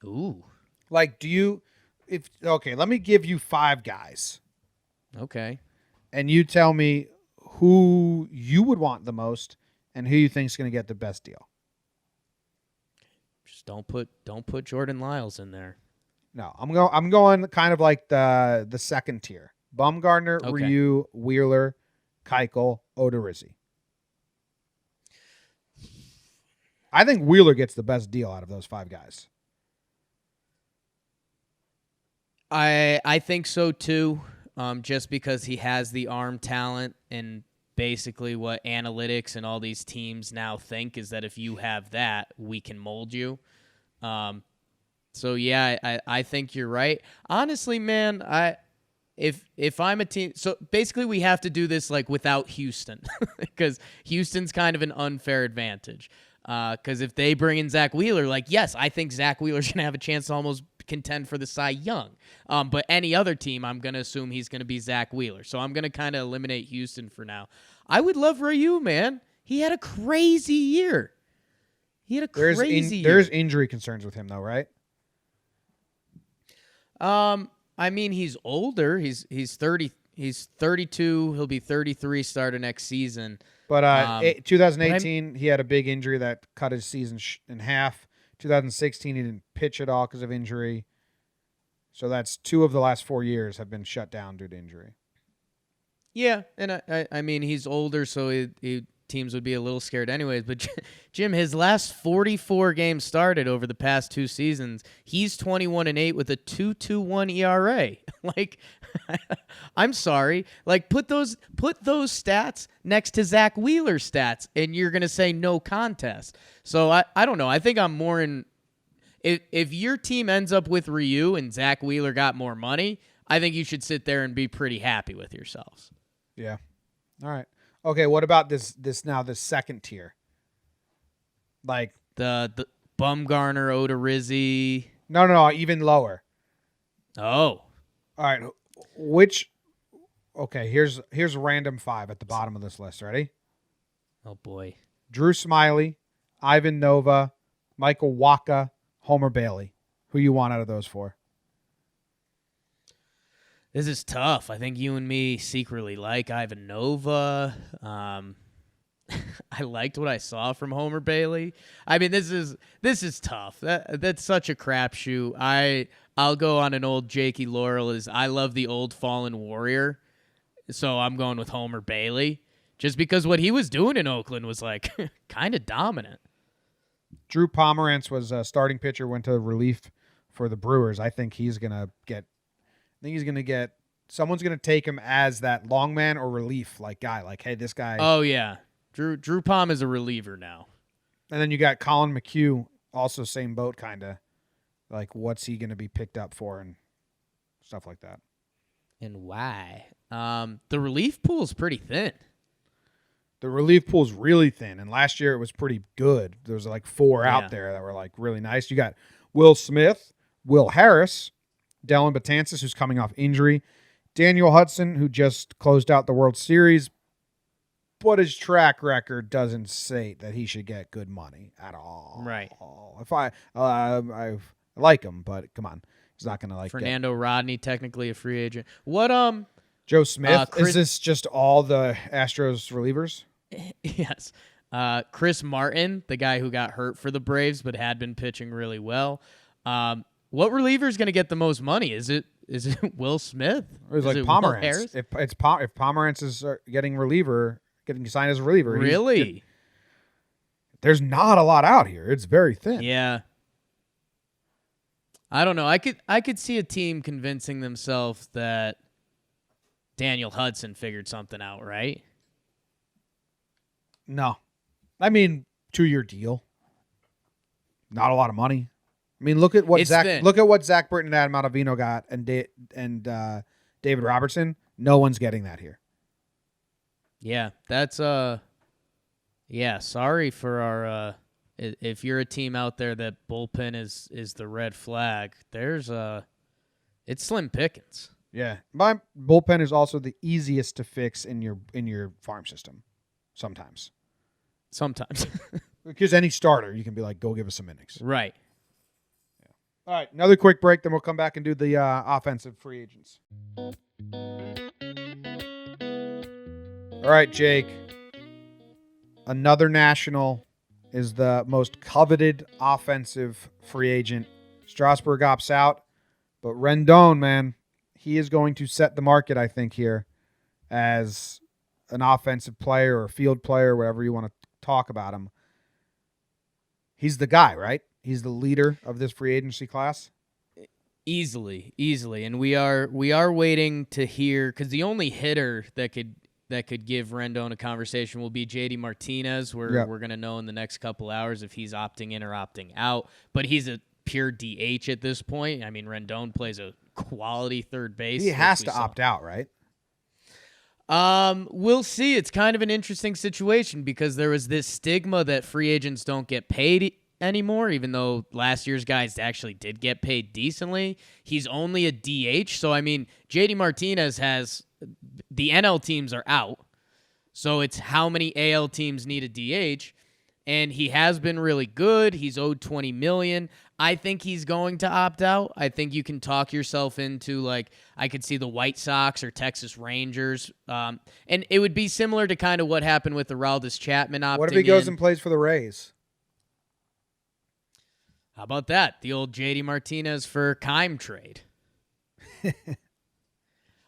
Ooh. Like, let me give you 5 guys. Okay. And you tell me who you would want the most and who you think is going to get the best deal. Just don't put Jordan Lyles in there. No, I'm going kind of like the second tier. Bumgarner, okay. Ryu, Wheeler, Keuchel, Odorizzi. I think Wheeler gets the best deal out of those 5 guys. I think so too. Just because he has the arm talent, and basically what analytics and all these teams now think is that if you have that, we can mold you. So yeah, I think you're right. Honestly, man, if I'm a team, so basically we have to do this like without Houston because Houston's kind of an unfair advantage. Because if they bring in Zach Wheeler, like, yes, I think Zach Wheeler's gonna have a chance to almost contend for the Cy Young. But any other team, I'm gonna assume he's gonna be Zach Wheeler. So I'm gonna kind of eliminate Houston for now. I would love Ryu, man. He had a crazy year. There's injury concerns with him though, right? I mean, he's older. He's 30. He's 32. He'll be 33 starting next season. But 2018, he had a big injury that cut his season in half. 2016, he didn't pitch at all because of injury. So that's 2 of the last 4 years have been shut down due to injury. Yeah, and I mean, he's older, so teams would be a little scared anyways. But Jim, his last 44 games started over the past 2 seasons. He's 21-8 with a 2.21 ERA. Like, I'm sorry. Like, put those stats next to Zach Wheeler's stats, and you're gonna say no contest. So I don't know. I think I'm more in. If your team ends up with Ryu and Zach Wheeler got more money, I think you should sit there and be pretty happy with yourselves. Yeah. All right. Okay, what about this second tier? Like the Bumgarner, Odorizzi. No, even lower. Oh. All right. Okay, here's random 5 at the bottom of this list. Ready? Oh boy. Drew Smiley, Ivan Nova, Michael Wacha, Homer Bailey. Who you want out of those 4? This is tough. I think you and me secretly like Ivan Nova. I liked what I saw from Homer Bailey. I mean, this is tough. That's such a crapshoot. I'll go on an old Jakey Laurel. I love the old fallen warrior, so I'm going with Homer Bailey, just because what he was doing in Oakland was like kind of dominant. Drew Pomerantz was a starting pitcher, went to relief for the Brewers. I think he's gonna get. Someone's going to take him as that long man or relief guy. Like, hey, this guy. Oh, yeah. Drew Palm is a reliever now. And then you got Colin McHugh, also same boat, kind of. Like, what's he going to be picked up for and stuff like that. And why? The relief pool is pretty thin. The relief pool's really thin. And last year it was pretty good. There was 4 out there that were really nice. You got Will Smith, Will Harris, Dellin Betances, who's coming off injury, Daniel Hudson, who just closed out the World Series, but his track record doesn't say that he should get good money at all. Right. If I like him, but come on, he's not going to Fernando Rodney, technically a free agent. What Joe Smith? Is this just all the Astros relievers? Yes. Chris Martin, the guy who got hurt for the Braves but had been pitching really well. What reliever is going to get the most money? Is it Will Smith? Or is it Pomerantz? If Pomerantz is getting signed as a reliever, really? There's not a lot out here. It's very thin. Yeah. I don't know. I could see a team convincing themselves that Daniel Hudson figured something out, right? No, I mean 2-year deal. Not a lot of money. I mean, look at what Zach Britton and Adam Ottavino got, and David Robertson. No one's getting that here. Yeah, that's yeah. Sorry for our. If you're a team out there that bullpen is the red flag, it's slim pickings. Yeah, my bullpen is also the easiest to fix in your farm system. Sometimes. Because any starter, you can be like, go give us some innings. Right. All right, another quick break, then we'll come back and do the offensive free agents. All right, Jake. Another national is the most coveted offensive free agent. Strasburg opts out, but Rendon, man, he is going to set the market, I think, here as an offensive player or field player, whatever you want to talk about him. He's the guy, right? He's the leader of this free agency class. Easily, and we are waiting to hear, because the only hitter that could give Rendon a conversation will be JD Martinez. We're going to know in the next couple hours if he's opting in or opting out. But he's a pure DH at this point. I mean, Rendon plays a quality third base. He has to opt out, right? We'll see. It's kind of an interesting situation because there was this stigma that free agents don't get paid anymore, even though last year's guys actually did get paid decently. He's only a DH. So, I mean, JD Martinez the NL teams are out. So it's how many AL teams need a DH. And he has been really good. He's owed $20 million. I think he's going to opt out. I think you can talk yourself into, I could see the White Sox or Texas Rangers. And it would be similar to kind of what happened with Aroldis Chapman opting in. What if he goes and plays for the Rays? How about that? The old JD Martinez for Keim trade.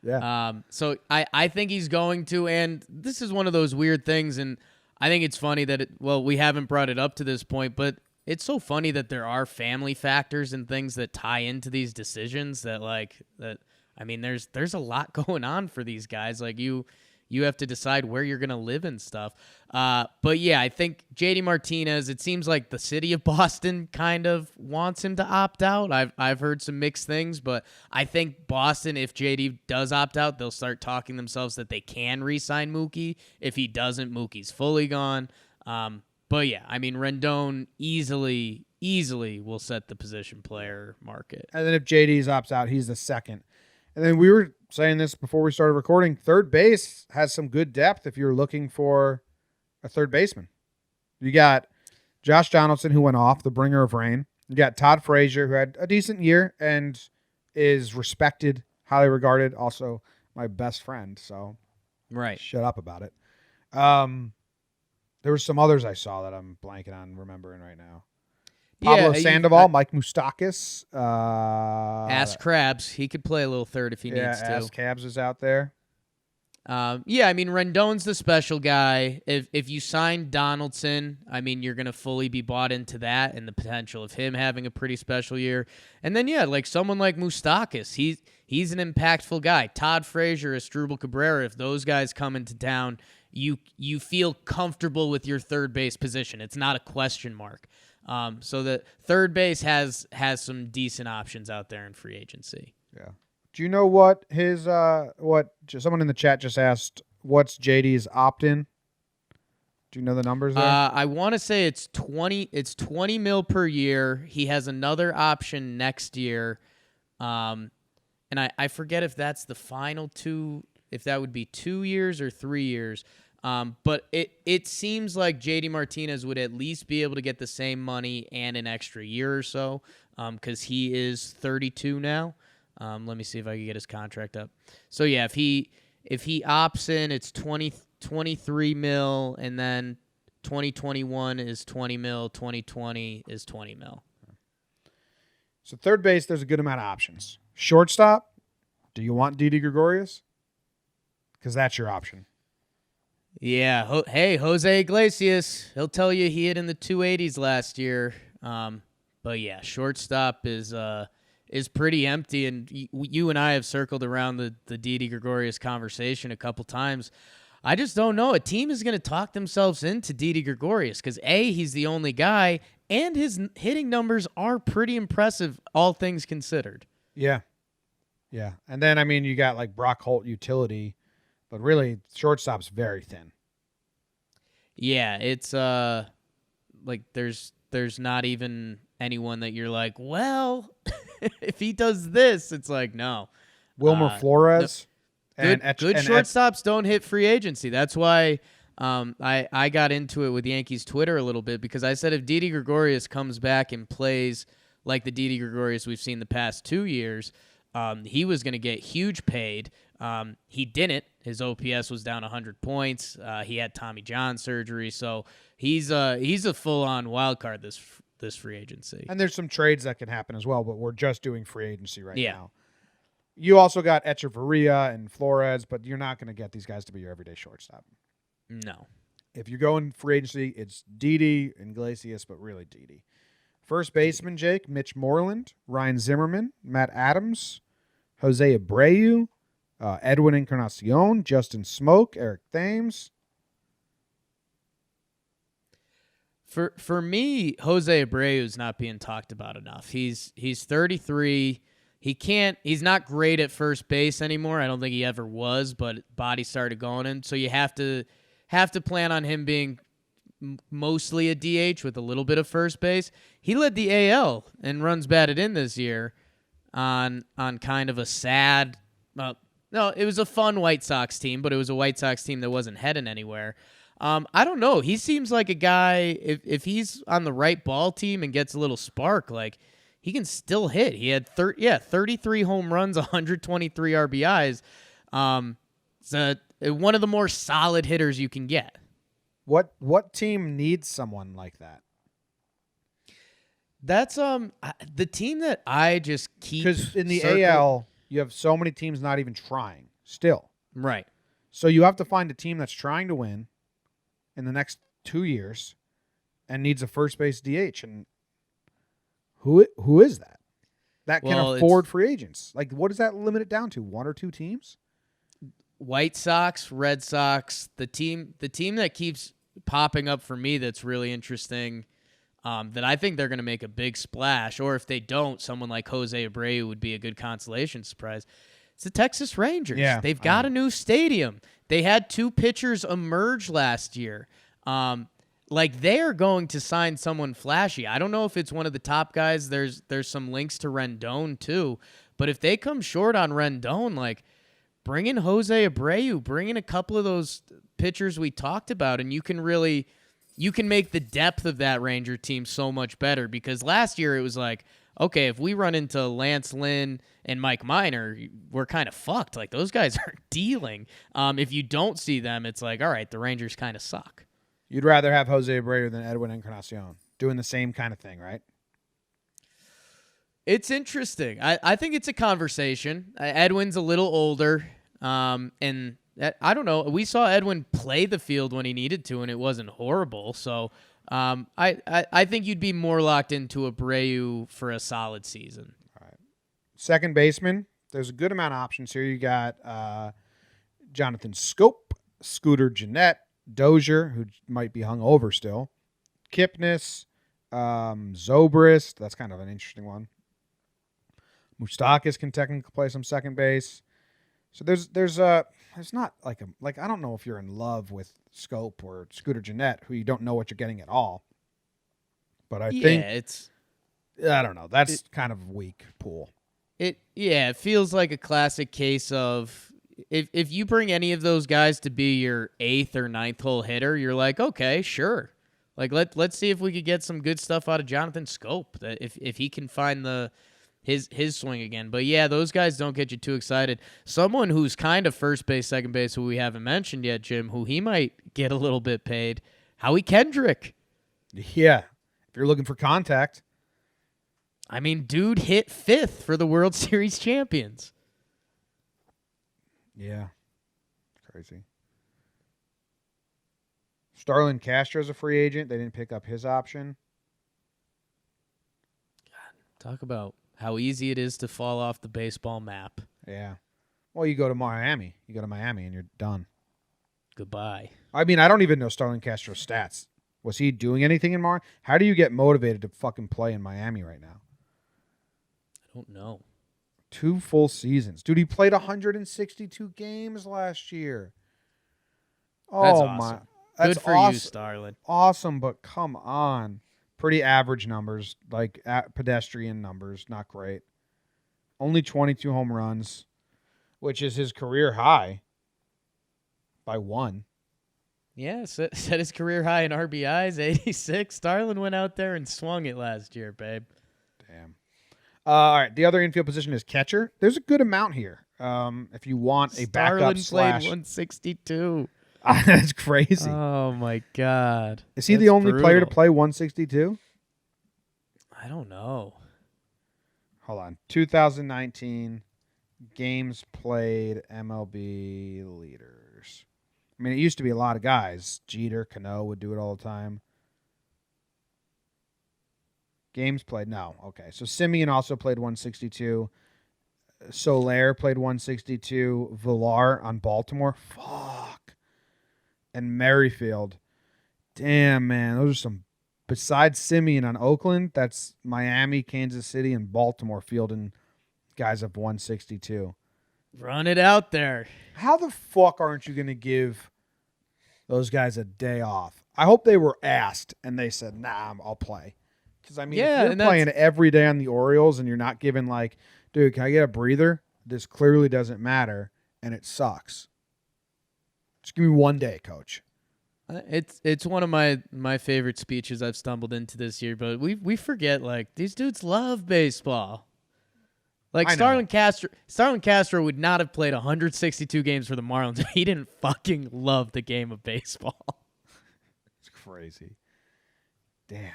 Yeah. So I think he's going to, and this is one of those weird things, and I think it's funny that we haven't brought it up to this point, but it's so funny that there are family factors and things that tie into these decisions there's a lot going on for these guys. Like you have to decide where you're going to live and stuff. But yeah, I think JD Martinez, it seems like the city of Boston kind of wants him to opt out. I've heard some mixed things, but I think Boston, if JD does opt out, they'll start talking themselves that they can re-sign Mookie. If he doesn't, Mookie's fully gone. But yeah, I mean, Rendon easily will set the position player market. And then if JD's opts out, he's the second. And then we were saying this before we started recording, third base has some good depth if you're looking for a third baseman. You got Josh Donaldson, who went off, the bringer of rain. You got Todd Frazier, who had a decent year and is respected, highly regarded, also my best friend. So right, shut up about it. There were some others I saw that I'm blanking on remembering right now. Pablo Sandoval, Mike Moustakas. Ask Krabs. He could play a little third if he needs to. Ask Krabs is out there. I mean, Rendon's the special guy. If you sign Donaldson, I mean, you're going to fully be bought into that and the potential of him having a pretty special year. And then, like someone like Moustakas, he's an impactful guy. Todd Frazier, Asdrubal Cabrera, if those guys come into town, you feel comfortable with your third base position. It's not a question mark. So the third base has some decent options out there in free agency. Yeah. Do you know what his someone in the chat just asked? What's JD's opt-in? Do you know the numbers there? I want to say it's 20. It's 20 mil per year. He has another option next year, and I forget if that's the final two. If that would be 2 years or 3 years. But it seems like JD Martinez would at least be able to get the same money and an extra year or so, because he is 32 now. Let me see if I can get his contract up. So yeah, if he opts in, it's 23 mil, and then 2021 is 20 mil, 2020 is 20 mil. So third base, there's a good amount of options. Shortstop, do you want Didi Gregorius? Because that's your option. Yeah. Hey, Jose Iglesias. He'll tell you he hit in the 280s last year. But yeah, shortstop is pretty empty. And you and I have circled around the Didi Gregorius conversation a couple times. I just don't know. A team is going to talk themselves into Didi Gregorius because he's the only guy, and his hitting numbers are pretty impressive, all things considered. Yeah. Yeah. And then, I mean, you got like Brock Holt utility. But really, shortstop's very thin. Yeah, it's like there's not even anyone that you're like, well, if he does this, it's like no. Wilmer Flores. Good shortstops don't hit free agency. That's why I got into it with Yankees Twitter a little bit, because I said if Didi Gregorius comes back and plays like the Didi Gregorius we've seen the past 2 years, he was going to get huge paid. He didn't. His OPS was down 100 points. He had Tommy John surgery, so he's a full-on wild card this free agency. And there's some trades that can happen as well, but we're just doing free agency right now. You also got Echeverria and Flores, but you're not going to get these guys to be your everyday shortstop. No. If you go in free agency, it's Didi and Iglesias, but really Didi. First baseman, Jake, Mitch Moreland, Ryan Zimmerman, Matt Adams, Jose Abreu, Edwin Encarnacion, Justin Smoke, Eric Thames. For me, Jose Abreu is not being talked about enough. He's 33. He's not great at first base anymore. I don't think he ever was, but body started going in. So you have to plan on him being mostly a DH with a little bit of first base. He led the AL in runs batted in this year on kind of a sad. No, it was a fun White Sox team, but it was a White Sox team that wasn't heading anywhere. I don't know. He seems like a guy, if he's on the right ball team and gets a little spark, like he can still hit. He had 33 home runs, 123 RBIs. So one of the more solid hitters you can get. What team needs someone like that? That's the team that I just keep, because in the circling. AL you have so many teams not even trying still. Right. So you have to find a team that's trying to win in the next 2 years and needs a first base DH. And who is that? That can afford free agents. Like, what does that limit it down to? 1 or 2 teams? White Sox, Red Sox, the team that keeps popping up for me that's really interesting, that I think they're going to make a big splash, or if they don't, someone like Jose Abreu would be a good consolation surprise. It's the Texas Rangers. Yeah, They've got a new stadium. They had 2 pitchers emerge last year. Like, they're going to sign someone flashy. I don't know if it's one of the top guys. There's some links to Rendon too, but if they come short on Rendon, like, bring in Jose Abreu, bring in a couple of those pitchers we talked about, and you can make the depth of that Ranger team so much better, because last year it was like, okay, if we run into Lance Lynn and Mike Minor, we're kind of fucked. Like, those guys are dealing. If you don't see them, it's like, all right, the Rangers kind of suck. You'd rather have Jose Abreu than Edwin Encarnacion doing the same kind of thing, right? It's interesting. I think it's a conversation. Edwin's a little older, and I don't know. We saw Edwin play the field when he needed to, and it wasn't horrible. So I think you'd be more locked into Abreu for a solid season. All right. Second baseman, there's a good amount of options here. You got Jonathan Scope, Scooter Gennett, Dozier, who might be hung over still, Kipnis, Zobrist. That's kind of an interesting one. Moustakas can technically play some second base. So there's not like I don't know if you're in love with Scope or Scooter Gennett, who you don't know what you're getting at all. But I think I don't know. That's kind of a weak pool. It feels like a classic case of if you bring any of those guys to be your 8th or 9th hole hitter, you're like, okay, sure. Like let's see if we could get some good stuff out of Jonathan Scope. That if he can find his swing again. But yeah, those guys don't get you too excited. Someone who's kind of first base, second base, who we haven't mentioned yet, Jim, who he might get a little bit paid, Howie Kendrick. Yeah, if you're looking for contact. I mean, dude hit 5th for the World Series champions. Yeah, crazy. Starlin Castro's a free agent. They didn't pick up his option. God, talk about how easy it is to fall off the baseball map. Yeah. Well, you go to Miami. You go to Miami and you're done. Goodbye. I mean, I don't even know Starlin Castro's stats. Was he doing anything in Miami? How do you get motivated to fucking play in Miami right now? I don't know. 2 full seasons. Dude, he played 162 games last year. Oh, that's awesome. My. That's good for awesome. you, Starlin. Awesome, but come on. Pretty average numbers, like pedestrian numbers, not great. Only 22 home runs, which is his career high by 1. Yeah, set his career high in RBIs, 86. Starlin went out there and swung it last year, babe. Damn. All right, the other infield position is catcher. There's a good amount here. If you want a backup Starlin played 162. That's crazy. Oh my God. Is he the only player to play 162? I don't know. Hold on. 2019 games played MLB leaders. I mean, it used to be a lot of guys. Jeter, Cano would do it all the time. Games played, no. Okay, so Simeon also played 162. Soler played 162. Villar on Baltimore. Fuck. And Merrifield. Damn, man. Those are some. Besides Simeon on Oakland, that's Miami, Kansas City, and Baltimore fielding guys of 162. Run it out there. How the fuck aren't you going to give those guys a day off? I hope they were asked and they said, nah, I'll play. Because, I mean, if you're playing every day on the Orioles and you're not giving like, dude, can I get a breather? This clearly doesn't matter, and it sucks. Just give me 1 day, coach. It's one of my favorite speeches I've stumbled into this year, but we forget, like, these dudes love baseball. Like, Starlin Castro would not have played 162 games for the Marlins if he didn't fucking love the game of baseball. It's crazy. Damn.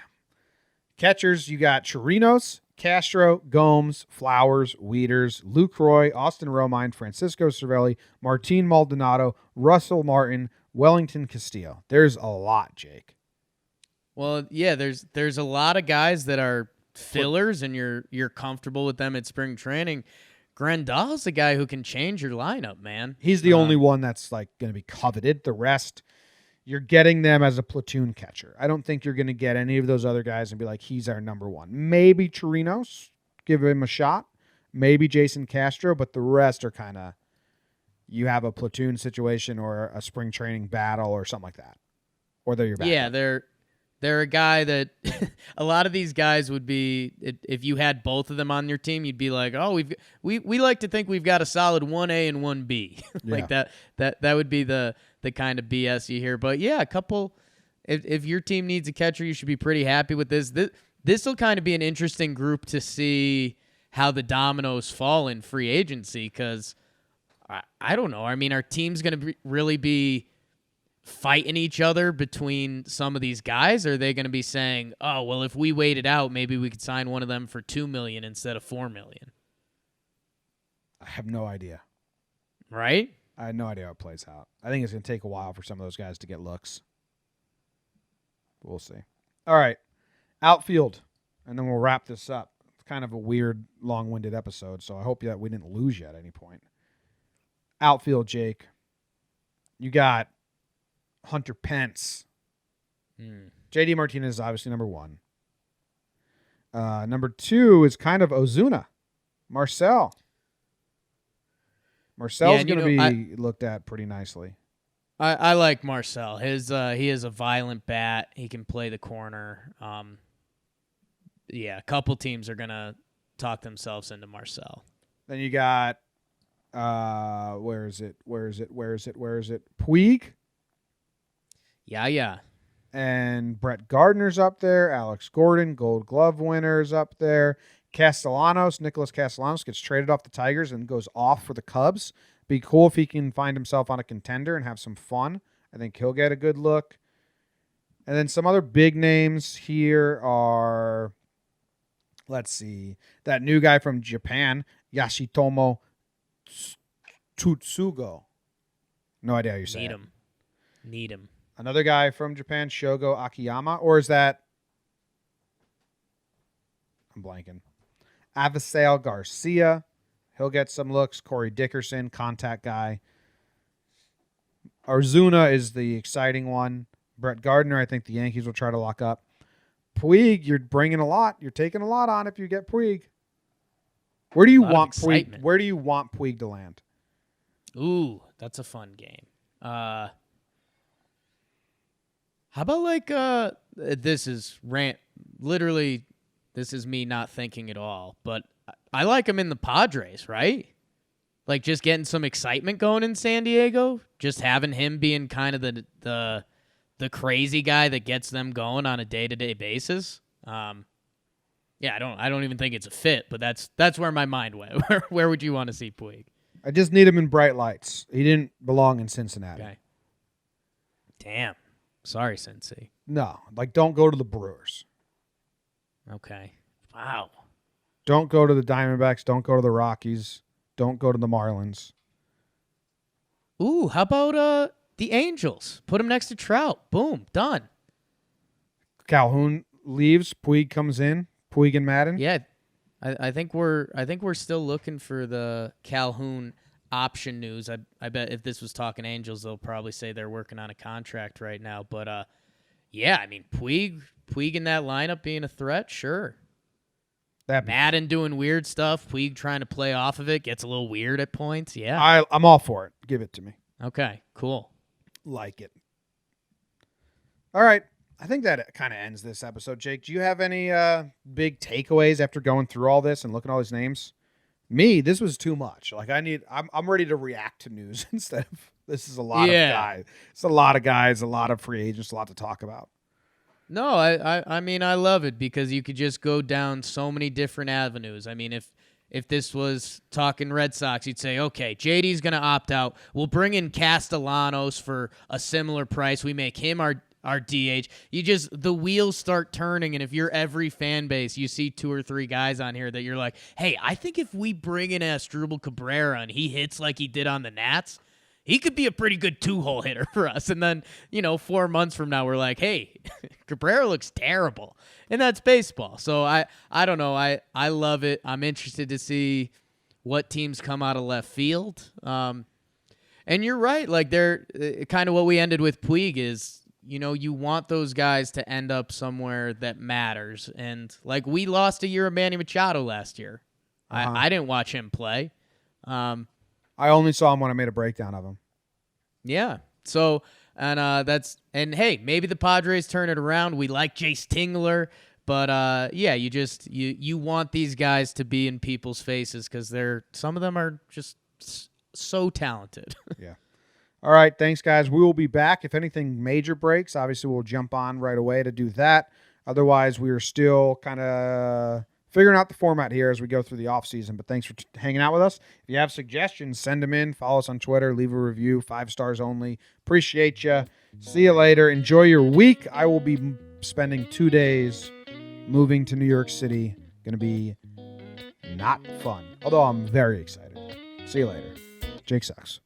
Catchers, you got Chirinos, Castro, Gomes, Flowers, Wieters, Lucroy, Austin Romine, Francisco Cervelli, Martin Maldonado, Russell Martin, Wellington Castillo. There's a lot, Jake. Well, yeah, there's a lot of guys that are fillers, and you're comfortable with them at spring training. Grandal's a guy who can change your lineup, man. He's the only one that's like going to be coveted. The rest, you're getting them as a platoon catcher. I don't think you're going to get any of those other guys and be like, he's our number one. Maybe Chirinos, give him a shot. Maybe Jason Castro, but the rest are kind of, you have a platoon situation or a spring training battle or something like that. Or they're your backup. Yeah, they're a guy that a lot of these guys would be, if you had both of them on your team, you'd be like, oh, we like to think we've got a solid 1A and 1B. Like that would be the kind of BS you hear. But yeah, a couple, if your team needs a catcher, you should be pretty happy with this. This will kind of be an interesting group to see how the dominoes fall in free agency, because I don't know. I mean, our team's going to really be fighting each other between some of these guys? Or are they going to be saying, oh, well, if we waited out, maybe we could sign one of them for $2 million instead of $4 million? I have no idea. Right? I have no idea how it plays out. I think it's going to take a while for some of those guys to get looks. We'll see. All right. Outfield. And then we'll wrap this up. It's kind of a weird, long-winded episode, so I hope that we didn't lose you at any point. Outfield, Jake. You got Hunter Pence. JD Martinez is obviously number one. Number two is kind of Ozuna. Marcel's going to be looked at pretty nicely. I like Marcel. He has a violent bat. He can play the corner. A couple teams are going to talk themselves into Marcel. Then you got where is it? Puig? Yeah. And Brett Gardner's up there. Alex Gordon, Gold Glove winner's up there. Nicholas Castellanos gets traded off the Tigers and goes off for the Cubs. Be cool if he can find himself on a contender and have some fun. I think he'll get a good look. And then some other big names here are, let's see, that new guy from Japan, Yashitomo Tutsugo. No idea how you say it. Need him. Another guy from Japan, Shogo Akiyama, or is that? I'm blanking. Avisail Garcia. He'll get some looks. Corey Dickerson, contact guy. Arzuna is the exciting one. Brett Gardner, I think the Yankees will try to lock up. Puig, you're bringing a lot. You're taking a lot on if you get Puig. Where do you want Puig? Where do you want Puig to land? Ooh, that's a fun game. How about this is literally this is me not thinking at all, but I like him in the Padres, right? Like just getting some excitement going in San Diego, just having him being kind of the crazy guy that gets them going on a day-to-day basis. I don't even think it's a fit, but that's where my mind went. Where would you want to see Puig? I just need him in bright lights. He didn't belong in Cincinnati. Okay. Damn. Sorry, Cincy. No, don't go to the Brewers. Okay. Wow. Don't go to the Diamondbacks. Don't go to the Rockies. Don't go to the Marlins. Ooh, how about the Angels? Put him next to Trout. Boom, done. Calhoun leaves. Puig comes in. Puig and Maddon. Yeah, I think we're still looking for the Calhoun option news. I bet if this was Talking Angels, they'll probably say they're working on a contract right now. But I mean Puig in that lineup being a threat, sure. Maddon doing weird stuff. Puig trying to play off of it gets a little weird at points. Yeah, I'm all for it. Give it to me. Okay, cool. Like it. All right. I think that kind of ends this episode. Jake, do you have any big takeaways after going through all this and looking at all these names? Me, this was too much. I'm ready to react to news instead of this is a lot of guys. It's a lot of guys, a lot of free agents, a lot to talk about. No, I mean I love it because you could just go down so many different avenues. I mean if this was Talking Red Sox, you'd say, okay, JD's going to opt out. We'll bring in Castellanos for a similar price. We make him our DH. The wheels start turning, and if you're every fan base, you see 2 or 3 guys on here that you're like, hey, I think if we bring in Asdrubal Cabrera and he hits like he did on the Nats, he could be a pretty good 2-hole hitter for us. And then, 4 months from now, we're like, hey, Cabrera looks terrible. And that's baseball. So I don't know. I love it. I'm interested to see what teams come out of left field. And you're right. Like, they're kind of what we ended with Puig is, you want those guys to end up somewhere that matters. And, like, we lost a year of Manny Machado last year. I didn't watch him play. I only saw him when I made a breakdown of him. Yeah. So, and hey, maybe the Padres turn it around. We like Jace Tingler. But, you want these guys to be in people's faces because some of them are just so talented. Yeah. All right. Thanks, guys. We will be back. If anything major breaks, obviously we'll jump on right away to do that. Otherwise, we are still kind of figuring out the format here as we go through the offseason. But thanks for hanging out with us. If you have suggestions, send them in. Follow us on Twitter. Leave a review. 5 stars only. Appreciate you. See you later. Enjoy your week. I will be spending 2 days moving to New York City. Going to be not fun. Although I'm very excited. See you later. Jake sucks.